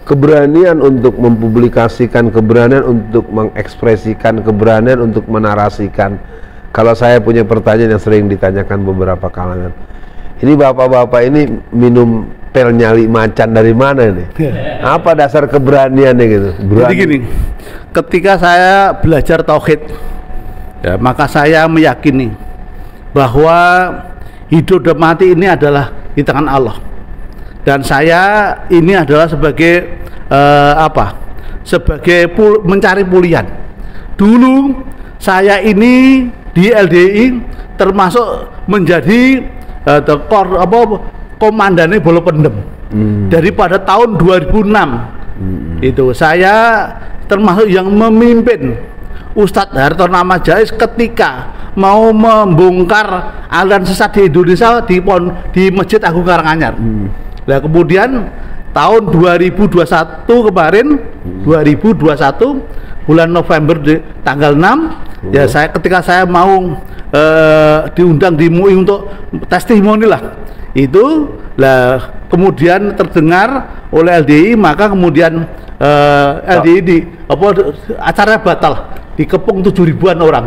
S2: Keberanian untuk mempublikasikan, keberanian untuk mengekspresikan, keberanian untuk menarasikan. Kalau saya punya pertanyaan yang sering ditanyakan beberapa kalangan, ini bapak-bapak ini minum pel nyali macan dari mana nih? Apa dasar keberaniannya gitu?
S1: Jadi gini, ketika saya belajar tauhid, ya, maka saya meyakini bahwa hidup dan mati ini adalah di tangan Allah. Dan saya ini adalah sebagai sebagai mencari pulihan. Dulu saya ini di LDI termasuk menjadi komandannya Bolo Pendem. Daripada tahun 2006 itu saya termasuk yang memimpin Ustadz Hartono Ahmad Jais ketika mau membongkar aliran sesat di Indonesia di Masjid Agung Karanganyar. Nah, kemudian tahun 2021 kemarin, 2021 bulan November tanggal 6, ya ketika saya mau diundang di MUI untuk testimoni lah, itu lah kemudian terdengar oleh LDI, maka kemudian LDI acaranya batal, dikepung 7.000-an orang.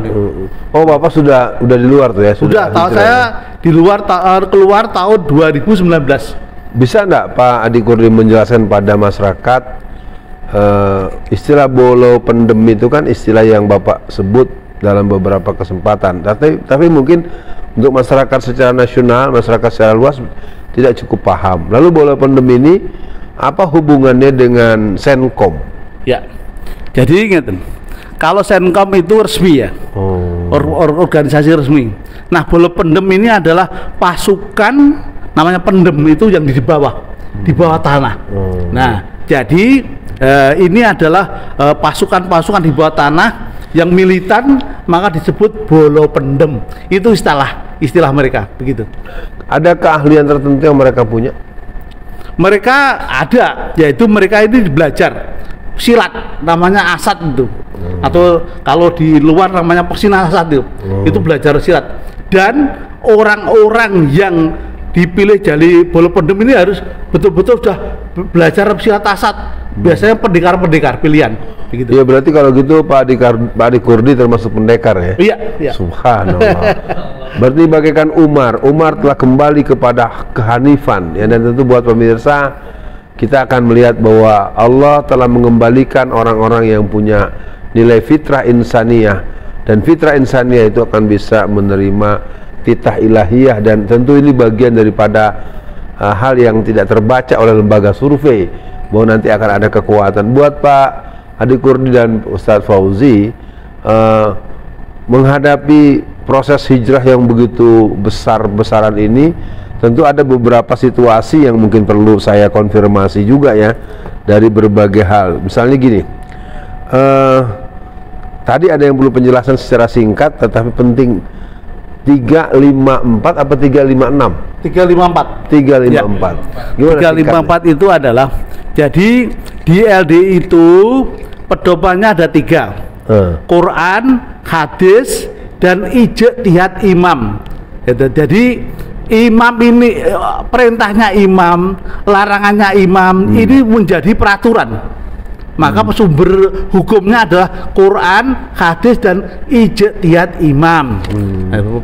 S2: Oh, Bapak sudah di luar tuh ya?
S1: Sudah, saya di luar keluar tahun 2019.
S2: Bisa enggak Pak Adi Kurdi menjelaskan pada masyarakat istilah Bolo Pendem itu kan istilah yang Bapak sebut dalam beberapa kesempatan, tapi mungkin untuk masyarakat secara nasional, masyarakat secara luas tidak cukup paham. Lalu Bolo Pendem ini apa hubungannya dengan Senkom? Ya,
S1: jadi ingat, kalau Senkom itu resmi ya, organisasi resmi. Nah, Bolo Pendem ini adalah pasukan, namanya pendem itu yang di bawah tanah. Nah, jadi ini adalah pasukan-pasukan di bawah tanah yang militan, maka disebut Bolo Pendem. Itu istilah mereka begitu.
S2: Ada keahlian tertentu yang mereka punya?
S1: Mereka ada, yaitu mereka ini belajar silat, namanya asat itu. Atau kalau di luar namanya persinan asat itu. Itu belajar silat. Dan orang-orang yang dipilih jadi Bolo Pendem ini harus betul-betul sudah belajar silat asat. Biasanya pendekar-pendekar pilihan begitu.
S2: Ya, berarti kalau gitu Pak Adi Kurdi termasuk pendekar ya?
S1: Iya.
S2: Subhanallah. Berarti bagaikan Umar telah kembali kepada kehanifan ya, dan tentu buat pemirsa kita akan melihat bahwa Allah telah mengembalikan orang-orang yang punya nilai fitrah insaniyah, dan fitrah insaniyah itu akan bisa menerima titah ilahiyah, dan tentu ini bagian daripada hal yang tidak terbaca oleh lembaga survei bahwa nanti akan ada kekuatan. Buat Pak Hadi Kurdi dan Ustadz Fauzi, menghadapi proses hijrah yang begitu besar-besaran ini, tentu ada beberapa situasi yang mungkin perlu saya konfirmasi juga ya, dari berbagai hal. Misalnya gini, tadi ada yang perlu penjelasan secara singkat tetapi penting. 354 apa 356?
S1: 354.
S2: 354. Gimana
S1: 354 itu adalah, jadi di LDI itu pedomannya ada 3. Quran, hadis, dan ijtihad imam. Jadi imam ini, perintahnya imam, larangannya imam, ini menjadi peraturan. Maka sumber hukumnya adalah Quran, hadis, dan ijtihad imam.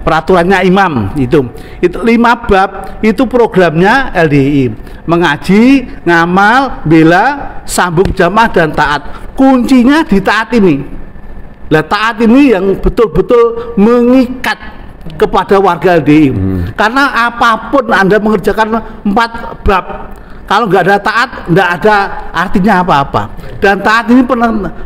S1: Peraturannya imam itu 5 bab, itu programnya LDI: mengaji, ngamal, bela, sambung jamaah, dan taat. Kuncinya di taat ini. Nah, taat ini yang betul-betul mengikat kepada warga LDI. Karena apapun Anda mengerjakan 4 bab, kalau nggak ada taat, nggak ada artinya apa-apa. Dan taat ini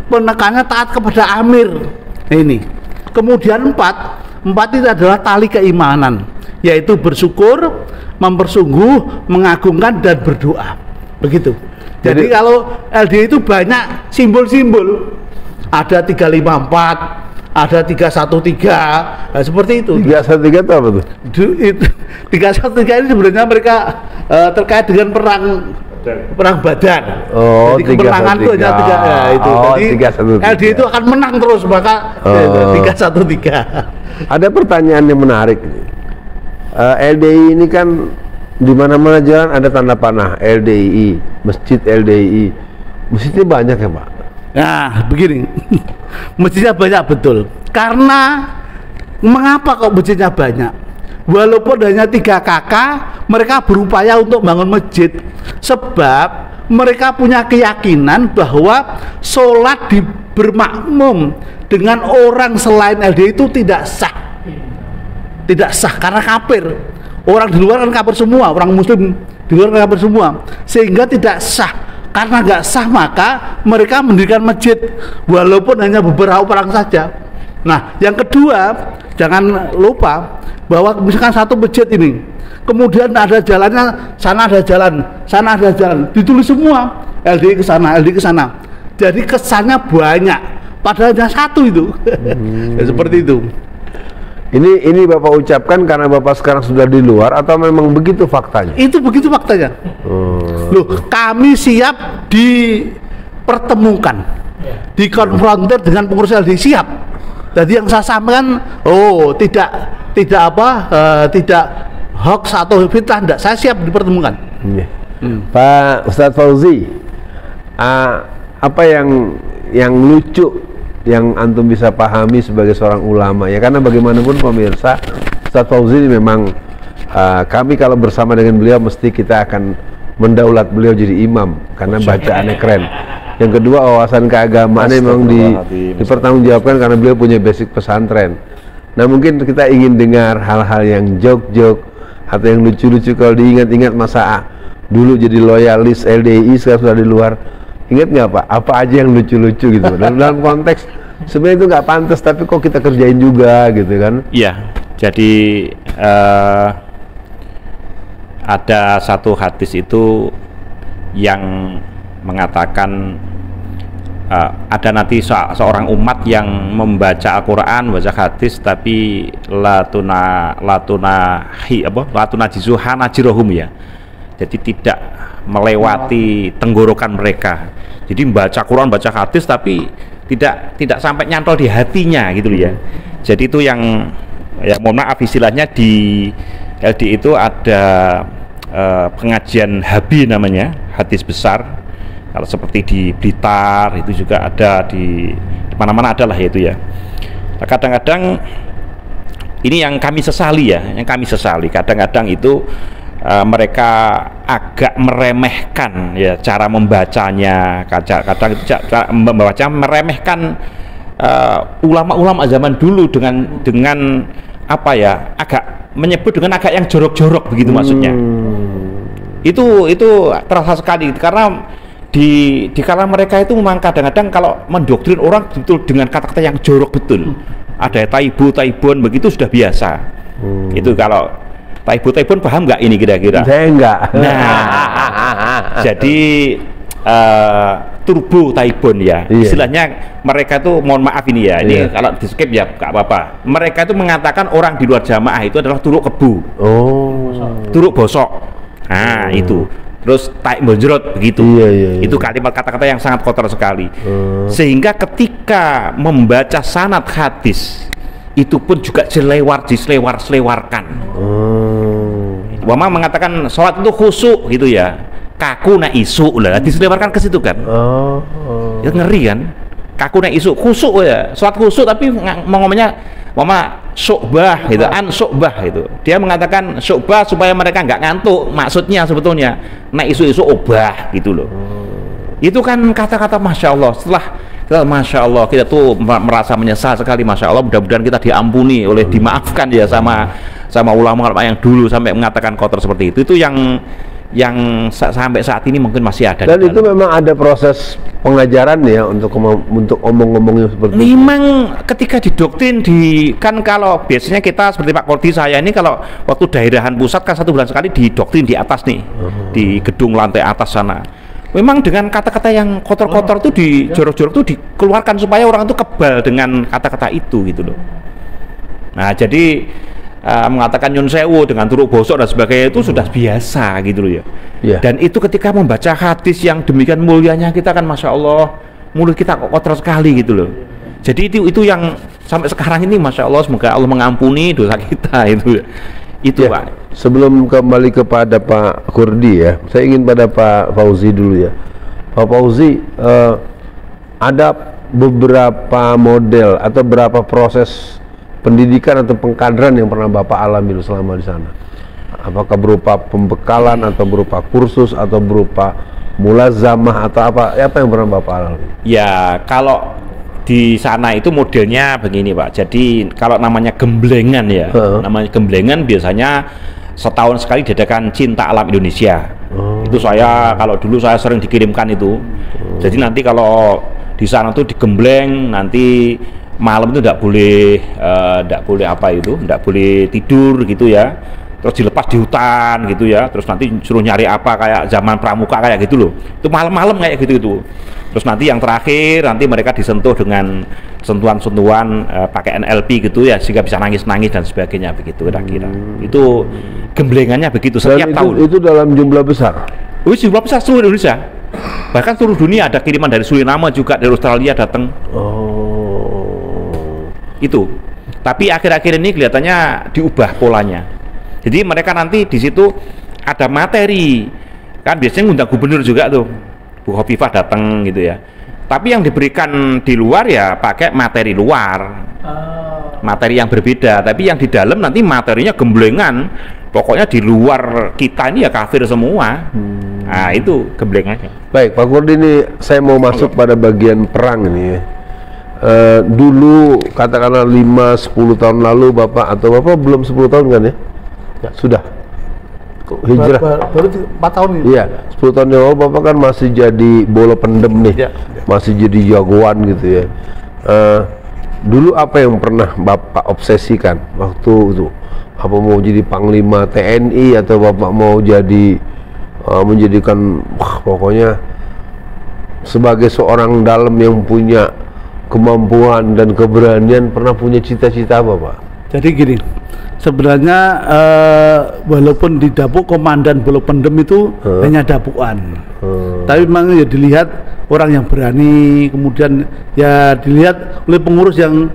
S1: penekannya taat kepada amir. Ini. Kemudian 4 itu adalah tali keimanan, yaitu bersyukur, mempersungguh, mengagungkan, dan berdoa. Begitu. Jadi kalau LDI itu banyak simbol-simbol. Ada 354, ada 313, nah, seperti itu.
S2: 313 itu apa tuh?
S1: 313 ini sebenarnya mereka terkait dengan perang Badar.
S2: Oh,
S1: jadi kemenangan itu hanya 3 ya, itu. Jadi
S2: 313.
S1: LDI itu akan menang terus, maka 313.
S2: Ada pertanyaan yang menarik. LDI ini kan di mana-mana jalan ada tanda panah LDI, masjid LDI. Masjidnya banyak ya, Pak?
S1: Nah, begini. Masjidnya banyak betul. Karena mengapa kok masjidnya banyak? Walaupun hanya 3 kakak, mereka berupaya untuk bangun masjid. Sebab mereka punya keyakinan bahwa sholat bermakmum dengan orang selain LDI itu tidak sah. Tidak sah karena kafir. Orang di luar kan kafir semua, orang muslim di luar kan kafir semua. Sehingga tidak sah. Karena nggak sah, maka mereka mendirikan masjid walaupun hanya beberapa orang saja. Nah, yang kedua, jangan lupa bahwa misalkan satu masjid ini, kemudian ada jalannya, sana ada jalan, sana ada jalan, ditulis semua LDI ke sana, LDI ke sana. Jadi kesannya banyak, padahal hanya satu itu. Ya, seperti itu.
S2: Ini Bapak ucapkan karena Bapak sekarang sudah di luar atau memang begitu faktanya?
S1: Itu begitu faktanya. Loh, kami siap dipertemukan, dikonfrontir dengan pengurus LDI, siap. Jadi yang saya sampaikan, tidak hoax atau fitnah, enggak. Saya siap dipertemukan.
S2: Pak Ustadz Fauzi, apa yang lucu yang antum bisa pahami sebagai seorang ulama ya, karena bagaimanapun pemirsa, Ustadz Fauzi ini memang kami kalau bersama dengan beliau mesti kita akan mendaulat beliau jadi imam karena bacaannya keren. Yang kedua, wawasan keagamaannya memang dipertanggungjawabkan karena beliau punya basic pesantren. Nah, mungkin kita ingin dengar hal-hal yang jok-jok atau yang lucu-lucu. Kalau diingat-ingat masa dulu jadi loyalis LDI, sekarang sudah di luar. Ingat nggak Pak? Apa aja yang lucu-lucu gitu? Dalam konteks sebenarnya itu nggak pantas, tapi kok kita kerjain juga gitu kan?
S3: Iya. Jadi ada satu hadis itu yang mengatakan ada nanti seorang umat yang membaca Al-Quran, membaca hadis, tapi latuna jizuhana jirohum ya. Jadi tidak melewati tenggorokan mereka. Jadi membaca Quran, baca hadis, tapi tidak sampai nyantol di hatinya gitu ya. Jadi itu yang ya mohon maaf istilahnya di LD itu ada pengajian habi namanya, hadis besar. Kalau seperti di Blitar itu juga ada, di mana-mana adalah itu ya. Kadang-kadang ini yang kami sesali ya, kadang-kadang itu mereka agak meremehkan ya cara membacanya, kadang itu cara membaca meremehkan ulama-ulama zaman dulu dengan apa ya, agak menyebut dengan agak yang jorok-jorok begitu maksudnya. Itu terasa sekali karena di kala mereka itu memang kadang-kadang kalau mendoktrin orang betul dengan kata-kata yang jorok betul. Ada taibun begitu sudah biasa. Itu kalau taibun paham nggak ini kira-kira?
S2: Saya enggak.
S3: Nah, jadi turbo taibun ya.
S2: Iya.
S3: Istilahnya mereka itu, mohon maaf ini ya, ini kalau di skip ya nggak apa-apa. Mereka itu mengatakan orang di luar jamaah itu adalah turuk kebu, turuk bosok. Nah itu. Terus taik bonjrot begitu.
S2: Iya.
S3: Itu kalimat kata-kata yang sangat kotor sekali. Sehingga ketika membaca sanad hadis itu pun juga diselewar-selewarkan. Wama mengatakan sholat itu khusyuk gitu ya. Kaku na isu lah, diselewarkan ke situ kan. Ya ngeri kan. Kaku na isu, khusyuk ya. Sholat khusyuk tapi ngomongnya Wama syu'bah gitu, an syu'bah itu. Dia mengatakan syu'bah supaya mereka nggak ngantuk, maksudnya sebetulnya nah isu-isu obah gitu loh. Itu kan kata-kata Masya Allah. Setelah Masya Allah kita tuh merasa menyesal sekali. Masya Allah, mudah-mudahan kita diampuni oleh, dimaafkan ya sama ulama-ulama yang dulu sampai mengatakan kotor seperti itu. Itu yang sampai saat ini mungkin masih ada.
S2: Dan itu memang ada proses pengajaran ya untuk omong-omongnya seperti itu.
S3: Memang ketika didoktrin kan kalau biasanya kita seperti Pak Kordi saya ini kalau waktu daerahan pusat kan 1 bulan sekali didoktrin di atas nih, di gedung lantai atas sana. Memang dengan kata-kata yang kotor-kotor itu jorok-jorok itu dikeluarkan supaya orang itu kebal dengan kata-kata itu gitu loh. Nah jadi mengatakan nyun sewu dengan turuk bosok dan sebagainya itu sudah biasa gitu loh ya. Dan itu ketika membaca hadis yang demikian mulianya kita kan Masya Allah mulut kita kok kotor sekali gitu loh. Jadi itu yang sampai sekarang ini Masya Allah, semoga Allah mengampuni dosa kita itu ya, Pak.
S2: Sebelum kembali kepada Pak Kurdi ya, saya ingin pada Pak Fauzi dulu ya. Pak Fauzi, ada beberapa model atau berapa proses pendidikan atau pengkaderan yang pernah Bapak alami selama di sana? Apakah berupa pembekalan atau berupa kursus atau berupa mulazamah atau apa yang pernah Bapak alami? Ya, kalau di sana itu modelnya begini Pak. Jadi kalau namanya gemblengan ya, namanya gemblengan biasanya setahun sekali diadakan Cinta Alam Indonesia. Itu kalau dulu saya sering dikirimkan itu. Jadi nanti kalau di sana tuh digembleng, nanti malam itu tidak boleh tidur gitu ya. Terus dilepas di hutan gitu ya. Terus nanti suruh nyari apa kayak zaman pramuka kayak gitu loh. Itu malam-malam kayak gitu. Terus nanti yang terakhir nanti mereka disentuh dengan sentuhan-sentuhan pakai NLP gitu ya, sehingga bisa nangis-nangis dan sebagainya begitu kira-kira. Itu gemblengannya begitu setiap tahun. Itu dalam jumlah besar. Jumlah besar seluruh Indonesia. Bahkan seluruh dunia ada kiriman dari Suriname juga, dari Australia datang. Itu. Tapi akhir-akhir ini kelihatannya diubah polanya. Jadi mereka nanti di situ ada materi. Kan biasanya ngundang gubernur juga tuh. Bu Khofifah datang gitu ya. Tapi yang diberikan di luar ya pakai materi luar. Materi yang berbeda, tapi yang di dalam nanti materinya gemblengan. Pokoknya di luar kita ini ya kafir semua. Nah, itu gemblengannya. Baik, Pak Kurdi, ini saya mau masuk pada bagian perang ini ya. Dulu katakanlah 5-10 tahun lalu Bapak belum 10 tahun kan ya? Sudah hijrah baru 4 tahun ini. Iya, 10 tahun yang lalu Bapak kan masih jadi bola pendem nih, masih jadi jagoan gitu ya. Dulu apa yang pernah Bapak obsesikan waktu itu? Apa mau jadi Panglima TNI atau Bapak mau jadi menjadikan pokoknya sebagai seorang dalam yang punya kemampuan dan keberanian, pernah punya cita-cita apa Pak?
S1: Jadi gini, sebenarnya walaupun di Dapuk komandan bola pendem itu hanya dapuan, tapi memang ya dilihat orang yang berani, kemudian ya dilihat oleh pengurus yang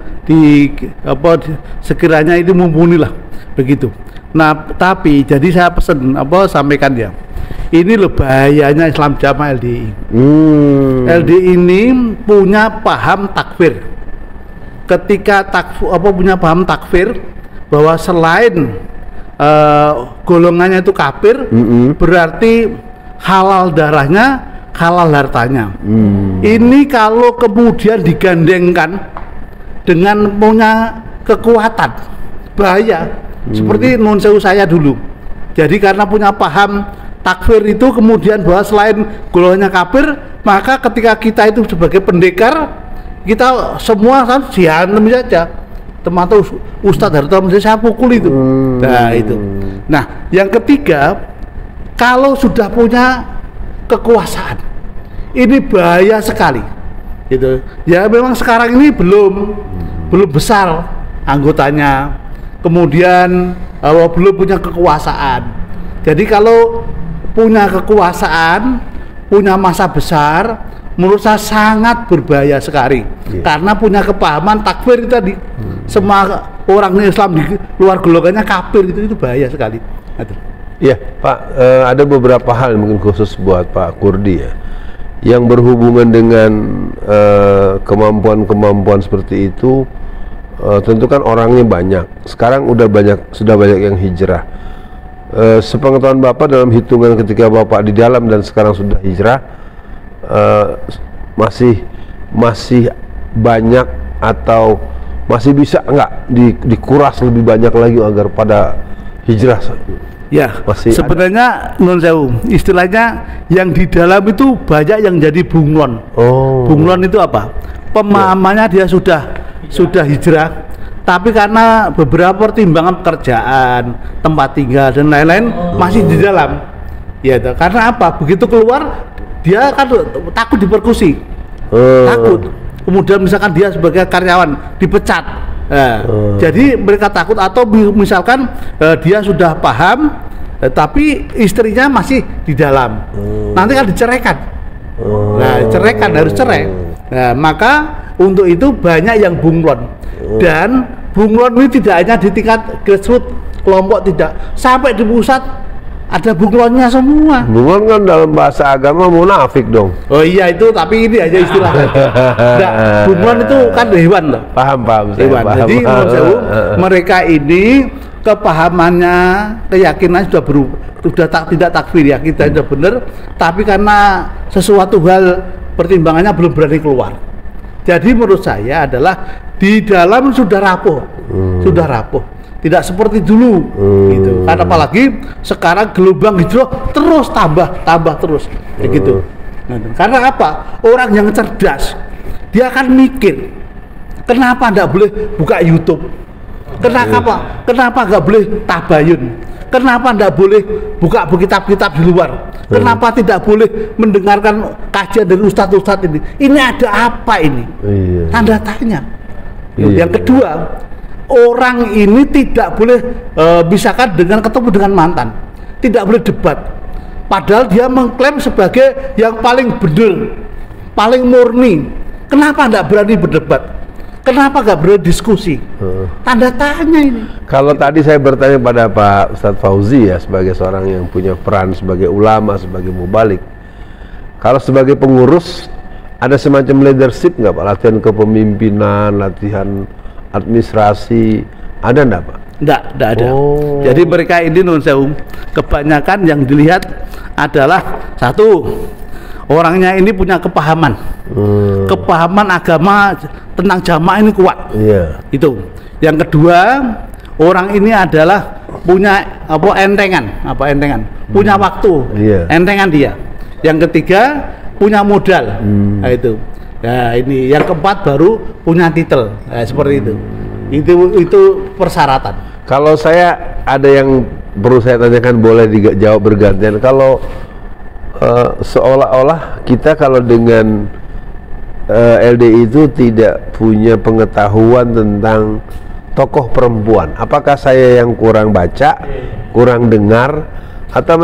S1: sekiranya itu mumpuni lah begitu. Nah tapi jadi saya pesan sampaikan ya, ini loh bahayanya Islam Jamaah LDI. LDI ini punya paham takfir. Ketika punya paham takfir bahwa selain golongannya itu kafir, berarti halal darahnya, halal hartanya. Ini kalau kemudian digandengkan dengan punya kekuatan, bahaya. Seperti non sewu saya dulu. Jadi karena punya paham takfir itu kemudian bahwa selain golongannya kafir, maka ketika kita itu sebagai pendekar, kita semua kan dihantem saja. Termasuk Ustadz Harto saya pukul itu. Nah itu. Nah yang ketiga, kalau sudah punya kekuasaan, ini bahaya sekali. Gitu. Ya memang sekarang ini belum besar anggotanya, kemudian belum punya kekuasaan. Jadi kalau punya kekuasaan, punya masa besar, menurut saya sangat berbahaya sekali. Karena punya kepahaman takfir tadi. Semua orang Islam di luar golongannya kafir, itu bahaya sekali.
S2: Iya, Pak, ada beberapa hal mungkin khusus buat Pak Kurdi ya, yang berhubungan dengan kemampuan-kemampuan seperti itu. Tentu kan orangnya banyak. Sekarang sudah banyak yang hijrah. Sepengetahuan Bapak dalam hitungan ketika Bapak di dalam dan sekarang sudah hijrah, masih banyak atau masih bisa nggak dikuras lebih banyak lagi agar pada hijrah?
S1: Ya, masih sebenarnya non sewu, istilahnya yang di dalam itu banyak yang jadi bunglon. Bunglon itu apa? Pemahamannya dia sudah hijrah, tapi karena beberapa pertimbangan pekerjaan, tempat tinggal dan lain-lain masih di dalam. Ya, karena apa? Begitu keluar dia kan takut dipersekusi, takut. Kemudian misalkan dia sebagai karyawan dipecat, jadi mereka takut. Atau misalkan dia sudah paham, tapi istrinya masih di dalam, nanti kan diceraikan. Nah, harus cerai. Nah, maka untuk itu banyak yang bunglon. Dan bunglon ini tidak hanya di tingkat grassroots kelompok, tidak, sampai di pusat ada bunglonnya semua. Bunglon kan dalam bahasa agama munafik dong. Oh iya itu, tapi ini aja istilah. Nah, bunglon itu kan hewan loh. Paham hewan. Jadi mereka ini kepahamannya, keyakinan sudah tidak takfir ya, kita sudah benar, tapi karena sesuatu hal pertimbangannya belum berani keluar. Jadi menurut saya adalah di dalam sudah rapuh, tidak seperti dulu, gitu. Karena apalagi sekarang gelombang hijrah terus tambah terus, begitu. Karena apa? Orang yang cerdas, dia akan mikir, kenapa tidak boleh buka YouTube? Kenapa nggak boleh tabayun? Kenapa tidak boleh buka kitab-kitab di luar? Kenapa tidak boleh mendengarkan kajian dari ustadz-ustadz ini? Ini ada apa ini? Tanda tanya. Yang kedua, orang ini tidak boleh misalkan ketemu dengan mantan, tidak boleh debat, padahal dia mengklaim sebagai yang paling benar, paling murni. Kenapa tidak berani berdebat? Kenapa nggak berani diskusi? Tanda tanya ini. Kalau tadi saya bertanya pada Pak Ustadz Fauzi ya, sebagai seorang yang punya peran sebagai ulama, sebagai mubalik, kalau sebagai pengurus ada semacam leadership nggak Pak? Latihan kepemimpinan, latihan administrasi, ada enggak Pak? Enggak ada. Jadi mereka ini non sewu, kebanyakan yang dilihat adalah satu, orangnya ini punya kepahaman, kepahaman agama tentang jamaah ini kuat. Itu. Yang kedua, orang ini adalah punya entengan, punya waktu, entengan dia. Yang ketiga, punya modal. Nah, itu. Nah, ini yang keempat baru punya titel. Nah, seperti itu. Itu persyaratan. Kalau saya ada yang perlu saya tanyakan, boleh dijawab bergantian. Kalau seolah-olah kita kalau dengan LDI itu tidak punya pengetahuan tentang tokoh perempuan. Apakah saya yang kurang baca, kurang dengar, atau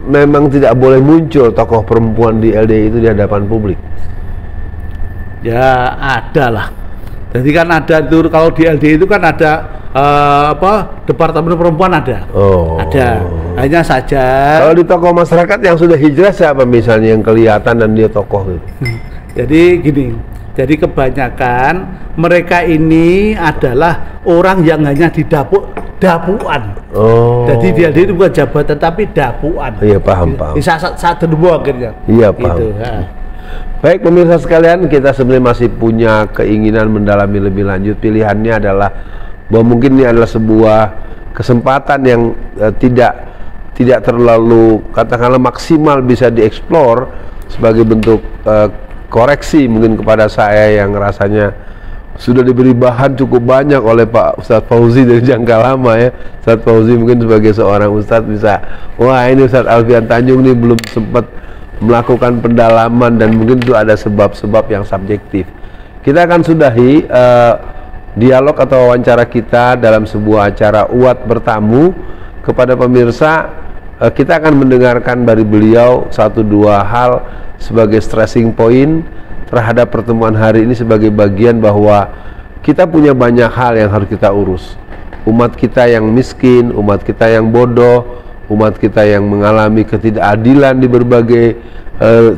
S1: memang tidak boleh muncul tokoh perempuan di LDI itu di hadapan publik? Ya ada lah. Jadi kan ada itu, kalau di LDI itu kan ada departemen perempuan ada. Ada. Hanya saja. Kalau di tokoh masyarakat yang sudah hijrah siapa misalnya yang kelihatan dan dia tokoh gitu? Jadi gini. Jadi kebanyakan mereka ini adalah orang yang hanya di dapuan. Jadi dia itu bukan jabatan tapi dapuan. Iya, paham. Saat dulu akhirnya. Iya, paham. Gitu, baik pemirsa sekalian, kita sebenarnya masih punya keinginan mendalami lebih lanjut. Pilihannya adalah bahwa mungkin ini adalah sebuah kesempatan yang
S2: tidak terlalu katakanlah maksimal bisa dieksplor sebagai bentuk koreksi mungkin kepada saya yang rasanya sudah diberi bahan cukup banyak oleh Pak Ustadz Fauzi dari jangka lama ya. Ustadz Fauzi mungkin sebagai seorang Ustadz bisa, wah ini Ustadz Alfian Tanjung nih belum sempat melakukan pendalaman dan mungkin itu ada sebab-sebab yang subjektif. Kita akan sudahi dialog atau wawancara kita dalam sebuah acara Uwat Bertamu. Kepada pemirsa, kita akan mendengarkan dari beliau 1-2 hal sebagai stressing point terhadap pertemuan hari ini sebagai bagian bahwa kita punya banyak hal yang harus kita urus. Umat kita yang miskin, umat kita yang bodoh, umat kita yang mengalami ketidakadilan di berbagai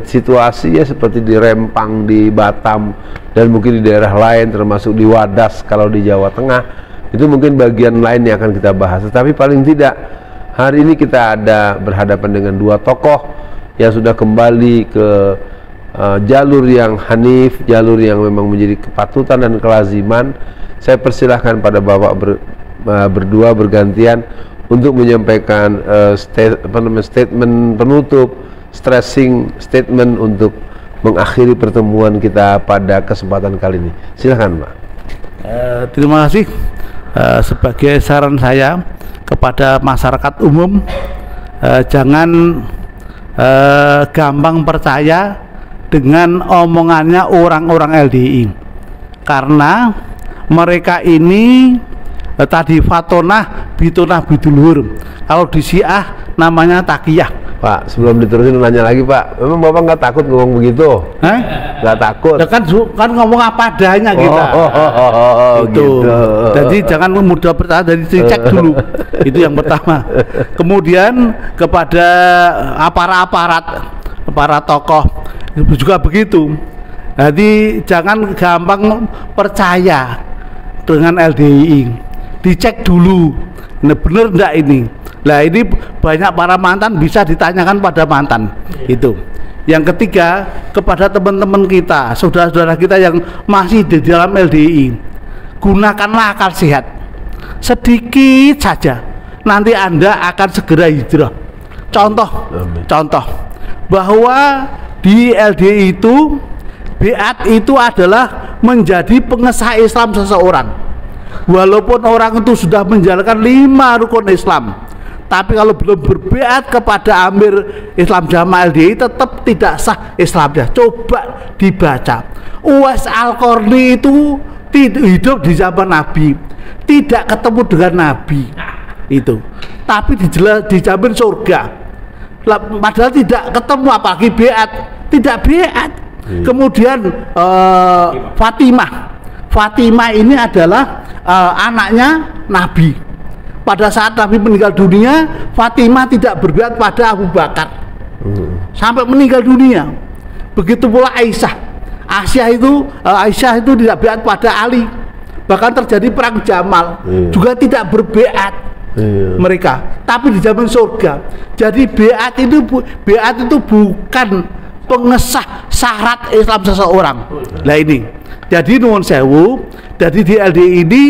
S2: situasi ya, seperti di Rempang, di Batam, dan mungkin di daerah lain termasuk di Wadas kalau di Jawa Tengah. Itu mungkin bagian lain yang akan kita bahas. Tetapi paling tidak hari ini kita ada berhadapan dengan 2 tokoh yang sudah kembali ke jalur yang hanif, jalur yang memang menjadi kepatutan dan kelaziman. Saya persilahkan pada Bapak berdua bergantian untuk menyampaikan statement penutup, stressing statement untuk mengakhiri pertemuan kita pada kesempatan kali ini. Silakan, Pak.
S1: Terima kasih. Sebagai saran saya kepada masyarakat umum, jangan gampang percaya dengan omongannya orang-orang LDI, karena mereka ini tadi fatonah bitonah bidulhur, kalau di Syiah namanya takiyah.
S2: Pak, sebelum diterusin nanya lagi Pak, memang Bapak nggak takut ngomong begitu? Nggak takut?
S1: Ya kan ngomong apa adanya kita. Gitu. Jadi jangan mudah percaya, dari cek dulu. Itu yang pertama. Kemudian kepada para tokoh juga begitu. Jadi jangan gampang percaya dengan LDI, dicek dulu, bener enggak ini. Nah ini banyak para mantan bisa ditanyakan pada mantan. Itu. Yang ketiga, kepada teman-teman kita, saudara-saudara kita yang masih di dalam LDI, gunakanlah akal sehat sedikit saja, nanti Anda akan segera hijrah. Contoh bahwa di LDI itu biat itu adalah menjadi pengesah Islam seseorang. Walaupun orang itu sudah menjalankan 5 rukun Islam, tapi kalau belum berbiat kepada Amir Islam Jamaah LDI tetap tidak sah Islamnya. Coba dibaca, Uwais Al-Qarni itu hidup di zaman Nabi, tidak ketemu dengan Nabi itu, tapi dijamin surga. Padahal tidak ketemu, apalagi beat, tidak beat. Kemudian Fatimah ini adalah anaknya Nabi. Pada saat Nabi meninggal dunia, Fatimah tidak berbeat pada Abu Bakar sampai meninggal dunia. Begitu pula Aisyah itu tidak beat pada Ali. Bahkan terjadi perang Jamal, juga tidak berbeat mereka, tapi dijamin surga. Jadi beat itu bukan pengesah syarat Islam seseorang. Nah ini, jadi nuwun sewu, jadi di LDI ini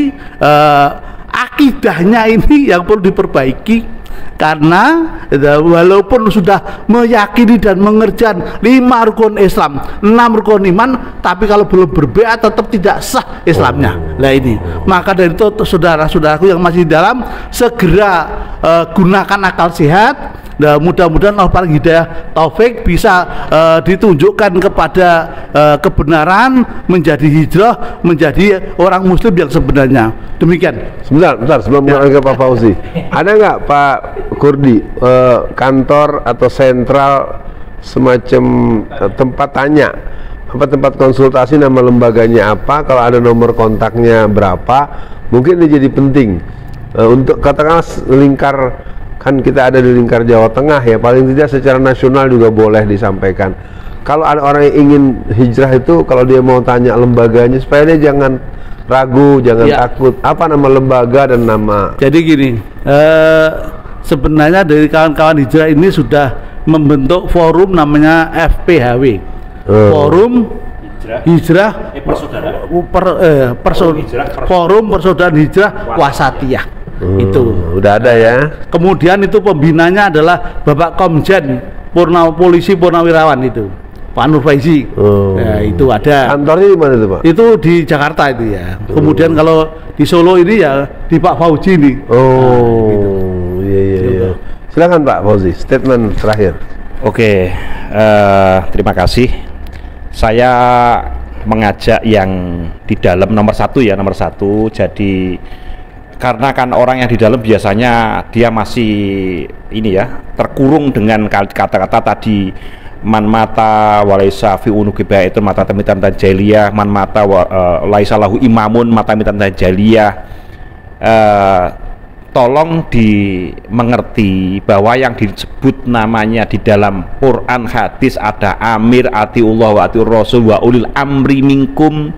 S1: akidahnya ini yang perlu diperbaiki, karena walaupun sudah meyakini dan mengerjakan 5 rukun Islam, 6 rukun iman, tapi kalau belum berbeat tetap tidak sah Islamnya. Nah ini, maka dari itu saudara-saudaraku yang masih dalam, segera gunakan akal sehat. Nah, mudah-mudahan Allah paling hidayah taufik bisa ditunjukkan kepada kebenaran, menjadi hijrah, menjadi orang muslim yang sebenarnya. Demikian.
S2: Sebentar sebelum ke Pak Fauzi, ada nggak Pak Kurdi kantor atau sentral semacam tempat tanya, apa tempat konsultasi, nama lembaganya apa, kalau ada nomor kontaknya berapa, mungkin ini jadi penting untuk katakanlah lingkar. Kan kita ada di lingkar Jawa Tengah ya, paling tidak secara nasional juga boleh disampaikan. Kalau ada orang yang ingin hijrah itu, kalau dia mau tanya lembaganya, supaya dia jangan ragu, jangan takut. Apa nama lembaga dan nama? Jadi gini,
S1: sebenarnya dari kawan-kawan hijrah ini sudah membentuk forum namanya FPHW, Forum Hijrah Forum Persaudaraan Hijrah Wasatiyah. Itu
S2: udah ada ya.
S1: kemudian itu pembinanya adalah Bapak Komjen Polisi Purnawirawan itu Pak Nur Faizi. Nah, itu ada.
S2: Kantornya di mana itu Pak?
S1: Itu di Jakarta itu ya. Kemudian kalau di Solo ini ya di Pak Fauzi nih.
S2: Gitu. Iya. Silakan Pak Fauzi, statement terakhir.
S3: Oke, terima kasih. Saya mengajak yang di dalam nomor satu. Jadi karena kan orang yang di dalam biasanya dia masih ini ya terkurung dengan kata-kata tadi, man mata walaisa fi unuki itu mata temitan tajaliyah, man mata laisa lahu imamun mata temitan tajaliyah. Tolong dimengerti bahwa yang disebut namanya di dalam Quran hadis ada amir, atiullah wa atiur rasul wa ulil amri minkum.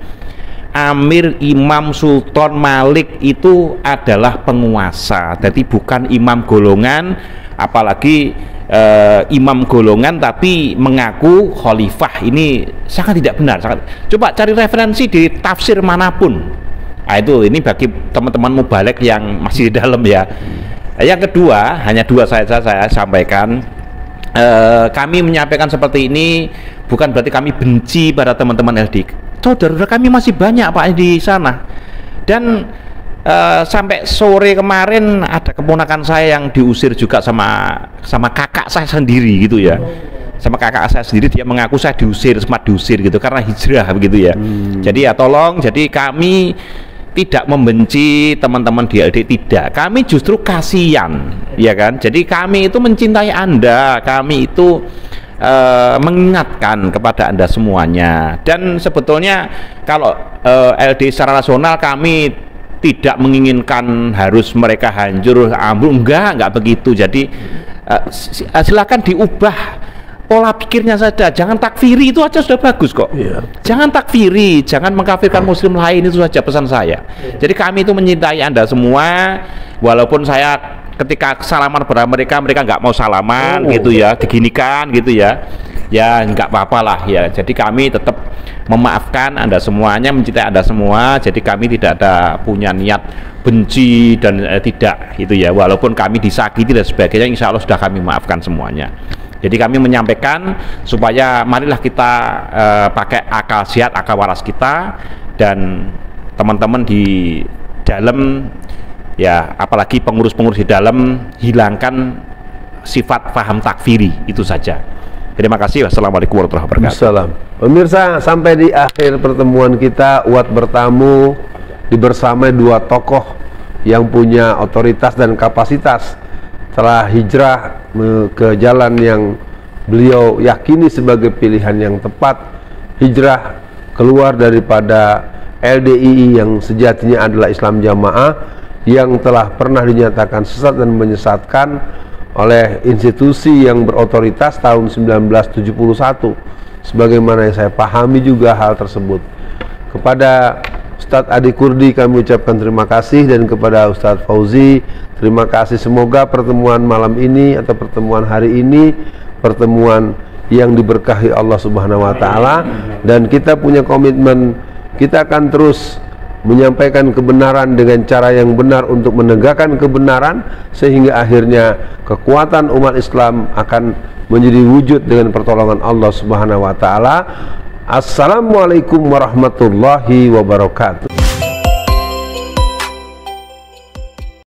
S3: Amir, imam, sultan, malik itu adalah penguasa, jadi bukan imam golongan, apalagi imam golongan tapi mengaku khalifah. Ini sangat tidak benar. Coba cari referensi di tafsir manapun. Nah, ini bagi teman-teman mubalek yang masih di dalam ya. Yang kedua, hanya dua saja saya sampaikan. Kami menyampaikan seperti ini bukan berarti kami benci pada teman-teman LD. Saudara kami masih banyak Pak di sana. Dan sampai sore kemarin ada keponakan saya yang diusir juga sama kakak saya sendiri gitu ya. Sama kakak saya sendiri, dia mengaku saya diusir, sempat diusir gitu karena hijrah begitu ya. Jadi ya tolong, jadi kami tidak membenci teman-teman di LD, tidak. Kami justru kasihan, ya kan? Jadi kami itu mencintai Anda, kami itu mengingatkan kepada Anda semuanya. Dan sebetulnya kalau LD secara nasional kami tidak menginginkan harus mereka hancur ambruk, enggak begitu. Jadi silakan diubah pola pikirnya saja, jangan takfiri, itu aja sudah bagus kok. Jangan takfiri, jangan mengkafirkan muslim lain, itu saja pesan saya. Jadi kami itu mencintai Anda semua, walaupun saya ketika salaman pada mereka nggak mau salaman gitu ya, diginikan gitu ya nggak apa-apa lah ya. Jadi kami tetap memaafkan Anda semuanya, mencintai Anda semua. Jadi kami tidak ada punya niat benci dan tidak gitu ya, walaupun kami disakiti dan sebagainya, insya Allah sudah kami maafkan semuanya. Jadi kami menyampaikan supaya marilah kita pakai akal sehat, akal waras kita, dan teman-teman di dalam ya, apalagi pengurus-pengurus di dalam, hilangkan sifat paham takfiri, itu saja. Terima kasih. Wassalamualaikum warahmatullahi wabarakatuh.
S2: Assalam. Pemirsa, sampai di akhir pertemuan kita, Uat bertamu dibersamai dua tokoh yang punya otoritas dan kapasitas, telah hijrah ke jalan yang beliau yakini sebagai pilihan yang tepat, hijrah keluar daripada LDII yang sejatinya adalah Islam Jamaah, yang telah pernah dinyatakan sesat dan menyesatkan oleh institusi yang berotoritas tahun 1971, sebagaimana yang saya pahami juga hal tersebut. Kepada Ustadz Adi Kurdi kami ucapkan terima kasih, dan kepada Ustadz Fauzi terima kasih. Semoga pertemuan malam ini atau pertemuan hari ini pertemuan yang diberkahi Allah Subhanahu wa taala, dan kita punya komitmen, kita akan terus menyampaikan kebenaran dengan cara yang benar untuk menegakkan kebenaran, sehingga akhirnya kekuatan umat Islam akan menjadi wujud dengan pertolongan Allah Subhanahu wa taala. Assalamualaikum warahmatullahi wabarakatuh.